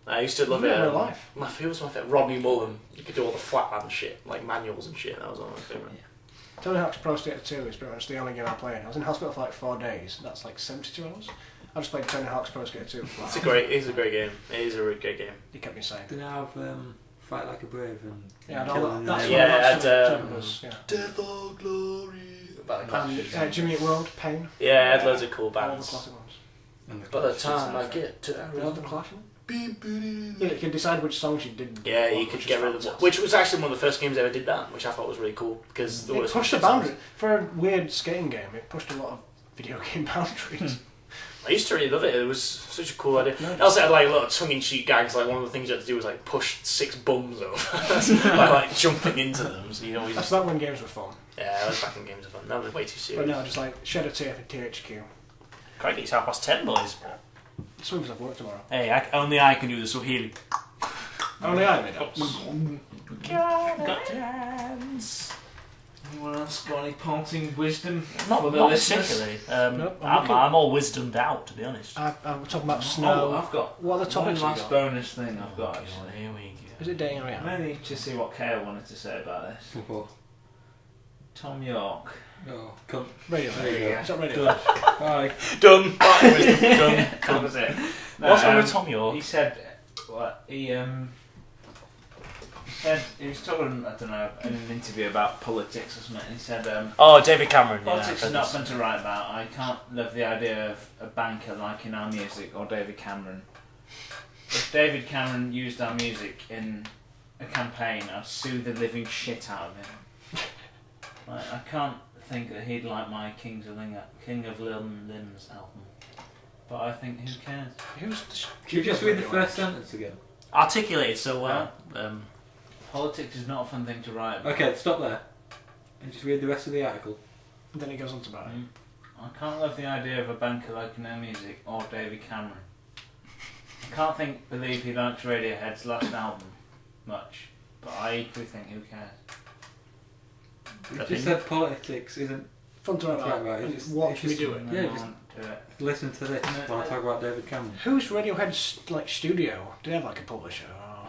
I used to love You it. do it in real life. Who was my favourite? Rodney Mullen. You could do all the flatland shit, like manuals and shit. That was one of my favourite. Tony Hawk's Pro Skater 2 is pretty much the only game I played. I was in hospital for like 4 days. That's like 72 hours. I just played Tony Hawk's Pro Skater 2. It's a great game. It is a really great game. You kept me saying. Did I have Fight Like a Brave and Yeah, Kill no, in that's the what Name? yeah. Death or Glory. And Jimmy Eat World, Pain. Yeah, it had loads of cool All the bands. classic ones. And the By the Clash. time I get to All the classic ones. Yeah, you can decide which songs you did. Yeah, you could get rid of them. Which was actually one of the first games I ever did that, which I thought was really cool because there was It pushed the boundary for a weird skating game. It pushed a lot of video game boundaries. I used to really love it. It was such a cool idea. No. It also had like a lot of tongue-in-cheek gags. Like one of the things you had to do was like push 6 bums over by like jumping into them. So you always That's not when games were fun. yeah, I was back in games of fun. That was way too serious. But now just like shed a tear for THQ. Crikey, it's 10:30, boys. Swim because I've work tomorrow. Hey, only I can do the Swahili. Only I made up. Got dance. Anyone else got any parting wisdom Not for the listeners? particularly. Nope, I'm all wisdomed out, to be honest. I'm talking about Oh, snow. I've got What are the one topics you last got? bonus thing I've got actually. Here we go. Is it dating or reality? Maybe to see what Kale wanted to say about this. What? Tom York. Oh, come. Radio. There you go. Is that radio? Good. Bye. Done. Parting wisdom. Done. That was it. What's wrong with Tom York? He said, what, he said, he was talking, I don't know, in an interview about politics or something, and he said, Oh, David Cameron. politics yeah, is not fun to write about. I can't love the idea of a banker liking our music or David Cameron. If David Cameron used our music in a campaign, I'd sue the living shit out of him. Like, I can't think that he'd like my King of Limbs album. But I think, who cares? Who's the Could you just read the first sentence again? Articulated so well. Politics is not a fun thing to write about. Okay, stop there. And just read the rest of the article. And then he goes on to about it. I can't love the idea of a banker liking our music or David Cameron. I can't believe he likes Radiohead's last album much, but I equally think who cares. You just said politics isn't Fun to write about. right. And It's watch me just- do it. No, Yeah, I just- won't do it. listen to this when I talk about David Cameron. Who's Radiohead's like studio? Do they have like a publisher? Or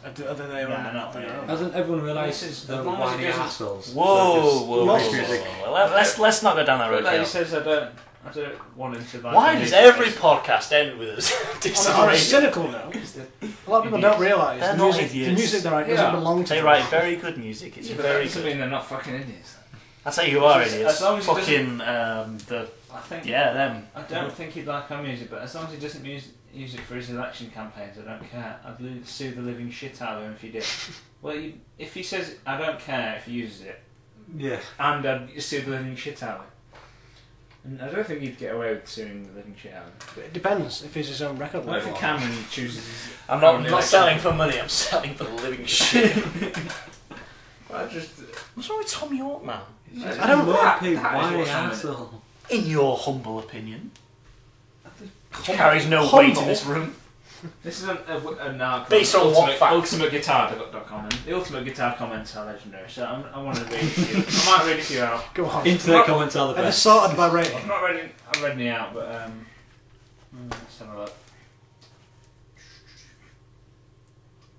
are they their Nah, own? not really. Hasn't everyone realised This is- the as long as it whiny doesn't- assholes? Whoa. Most music. Let's not go down that road. But like he Kale. says, I don't want him to like Why the does music, every basically. podcast end with us On a disagreeing? cynical note, a lot of people don't realise They're the not music. idiots. The music they write Yeah. doesn't belong to They them. write very good music. It's Yeah, but very that doesn't good. mean they're not fucking idiots. That's how you are, As idiots. long as he Fucking I think. yeah, them. I don't think he'd like our music, but as long as he doesn't use it for his election campaigns, I don't care. I'd sue the living shit out of him if he did. Well, if he says I don't care if he uses it, Yeah. and I'd sue the living shit out of him. And I don't think he'd get away with suing the living shit out of him. It depends if it's his own record What if label. Cameron chooses his I'm not, own not election? selling for money. I'm selling for the living shit. I just What's wrong with Tom York, man? I don't know. that Whiny is what's wrong with it. asshole. In your humble opinion, carries no weight in this room. This is an article Based on what fact? ultimateguitar.com, and the ultimate guitar comments are legendary. So I want to read it to you. I might read it to you out. Go on. Internet comments are the And they're best. sorted by rating. I've not read any out, but let's have a look.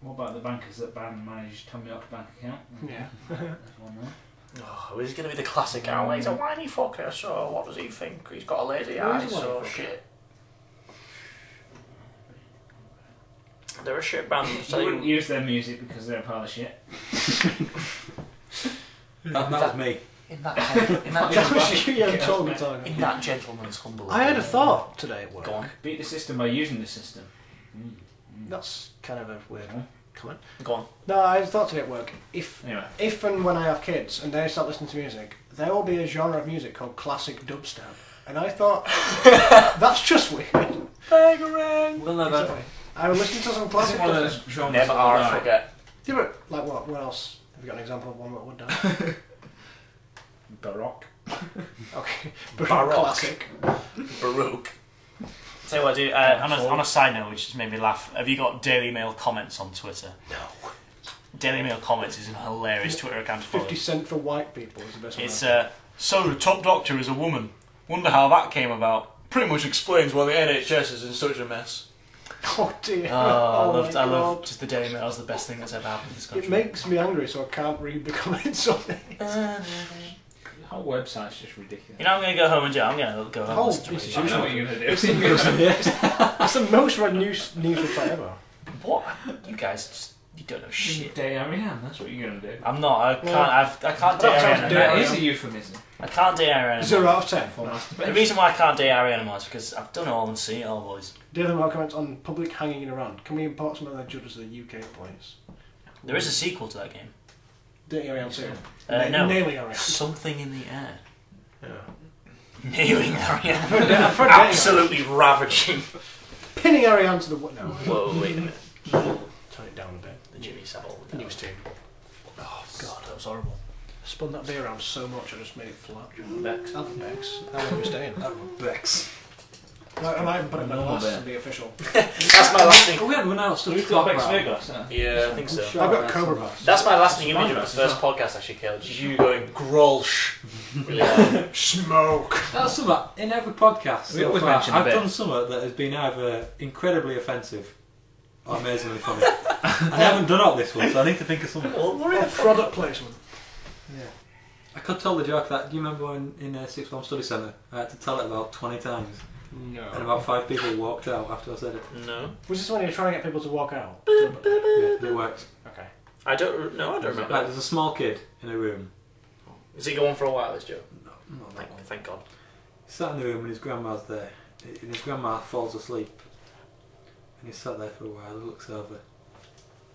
What about the bankers that managed Tom York's bank account? Yeah. There's one there. Oh, he's going to be the classic guy. Well, he's a whiny fucker, so what does he think? He's got a lazy Well, eye, he's a whiny so fucker. shit. They're a shit band. I wouldn't use their music because they're a pile of shit. That was me. In that That was you, yeah, totally talking. in that gentleman's humble. I had a thought today at work. Go on. Beat the system by using the system. That's kind of a weird comment. Go on. No, I had a thought today at work. Anyway. If and when I have kids and they start listening to music, there will be a genre of music called classic dubstep. And I thought, that's just weird. We'll never. Exactly. I was listening to some Is classic it one of dubstep. those genres Never that are will die? forget. Yeah, but like what? What else? Have you got an example of one that would die? Baroque. Okay. Baroque. Classic. Baroque. Tell you what, dude, on a side note, which just made me laugh, have you got Daily Mail comments on Twitter? No. Daily Mail comments is a hilarious Twitter account to follow. 50 Cent for white people is the best one. It's so the top doctor is a woman. Wonder how that came about. Pretty much explains why the NHS is in such a mess. Oh dear. I my love God. just the Daily Mail is the best thing that's ever happened in this country. It makes me angry, so I can't read the comments on it. whole website's just ridiculous. You know, I'm going to go home and do. I'm going to go home. whole and listen to piece Radio of I know Gaga. what you're going to do. It's the most read news website ever. What? You guys just you don't know shit. Day Ariane, that's what you're going to do. I'm not. I can't. Well, I can't date that sounds Ariana. dirty. That is a euphemism. I can't date Ariana. 0 out of 10. For The masturbation. reason why I can't date Ariana anymore is because I've done it all and seen it all, boys. Daily Mail comments on public hanging around. Can we import some of their judges to the UK place? There is a sequel to that game. Dating Ariane 2. No. Nailing Ariane. Something in the air. Yeah. Nailing Ariana. I've heard dating Absolutely ravaging. Ariane. Pinning Ariane to the... No. Whoa, wait a minute. Turn it down a bit. The Jimmy Savile. News team. Oh god, that was horrible. I spun that beer around so much I just made it flat. Bex. That was Bex. How long are we staying? That was Bex. Right, I might even put it in my Normal glass bit. and be official. That's my last thing. Oh, we haven't run out of stuff to We've got talk Bex about. Vegas, huh? Yeah, I think so. I've got Cobra Pass. That's my lasting image of the That's first podcast, actually, Kale. Just you going grolsch. Really loud. Smoke! That's something in every podcast. We so always far, mention a I've bit. done something that has been either incredibly offensive or amazingly funny. And I haven't done all this one, so I need to think of something. Well, we're Or product placement. Yeah. I could tell the joke that. Do you remember when in a sixth form study centre I had to tell it about 20 times, and No. about 5 people walked out after I said it. No. Was this when you were trying to get people to walk out? Yeah, it works. Okay. I don't remember. Right, there's a small kid in a room. Is it going for a while, this joke? No, not that one. Thank God. He's sat in the room and his grandma's there. And his grandma falls asleep. And he's sat there for a while, he looks over.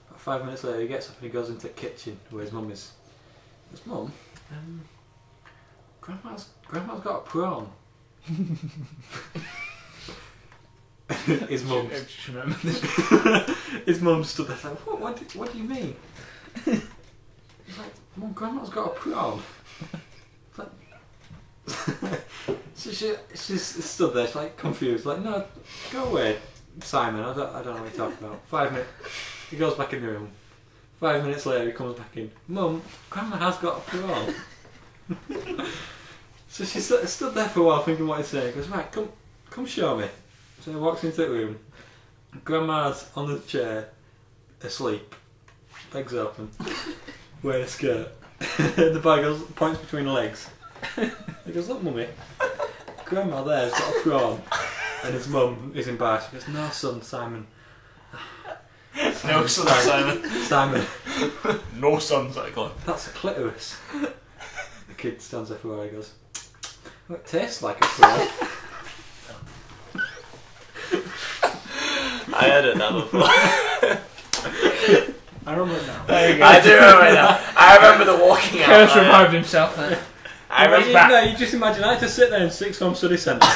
About 5 minutes later, he gets up and he goes into the kitchen where his mum is. He goes, Mum, Grandma's got a prawn. His mum. Just remember this. His mum stood there like, what do you mean? He's like, Mum, Grandma's got a prawn. It's like, so she's stood there, she's like confused, like, no, go away, Simon, I don't know what you're talking about. 5 minutes, he goes back in the room. 5 minutes later, he comes back in. Mum, Grandma has got a prawn. So she stood there for a while thinking what he's saying. He goes, right, come show me. So he walks into the room. Grandma's on the chair, asleep, legs open, wearing a skirt. The boy points between the legs. He goes, look, Mummy, Grandma there's got a prawn. And his mum is embarrassed. She goes, no, son, Simon. No son, Simon. Simon, No sons, I got. that's a clitoris. The kid stands there for a while. He goes, well, it tastes like a prawn. I heard it that before. I remember it now. There you go. I do remember it now. I remember the walking out. Curse revived himself then. I remember that. No, you just imagine, I had to sit there in sixth form study centre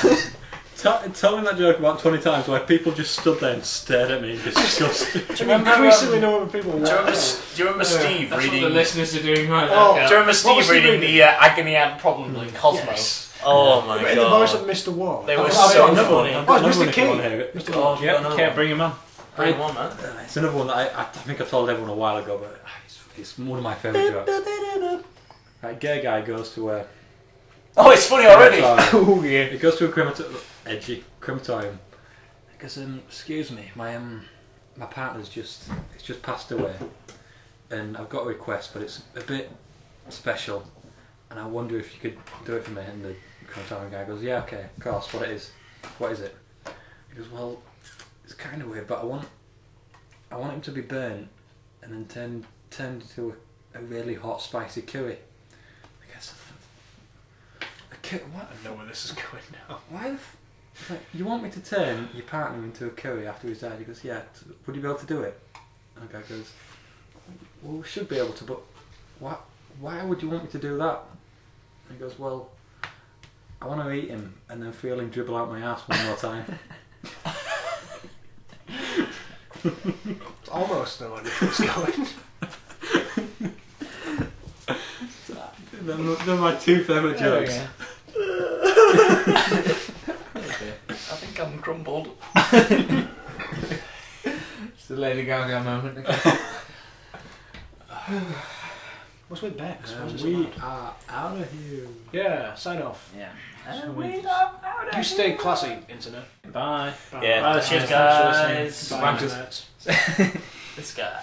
telling that joke about 20 times where people just stood there and stared at me in disgust. Do you remember, Increasingly know people do you walk remember, out. do you remember Steve That's reading? what the listeners are doing right Oh, now. Do you remember What Steve was he reading reading? the Agony Aunt Problem in Cosmos? Yes. Oh my In the voice god. of Mr. Wall. They were I've so got another funny. one. I've Oh, got it's another Mr. one if you King. want to hear it. Mr. God, Wall. yeah, Yep, okay, bring him on. Bring one, man. It's another one that I think I told everyone a while ago, but it's one of my favourite jokes. Right, gay guy goes to a Oh, it's funny already. crematorium. Oh yeah. He goes to a edgy crematorium. He goes, excuse me, my partner's just passed away, and I've got a request, but it's a bit special, and I wonder if you could do it for me. And the crematorium guy goes, yeah, okay, of course. What is it? He goes, well, it's kind of weird, but I want him to be burnt and then turned into a really hot, spicy curry. I guess. What? I know where this is going now. Why the it's like, you want me to turn your partner into a curry after he's died? He goes, yeah, would you be able to do it? And the guy goes, well, we should be able to, but why would you want me to do that? And he goes, well, I want to eat him and then feel him dribble out my ass one more time. It's almost no idea where it's going. They're my two favourite There we jokes. I think I'm crumbled. It's the Lady Gaga moment. What's with Bex? What's this We about? are out of here. Yeah, sign off. Yeah. You stay classy, internet. Bye. Bye. Yeah. Bye. Cheers, Thanks for listening. guys. Bye, Wankers. internet. This guy.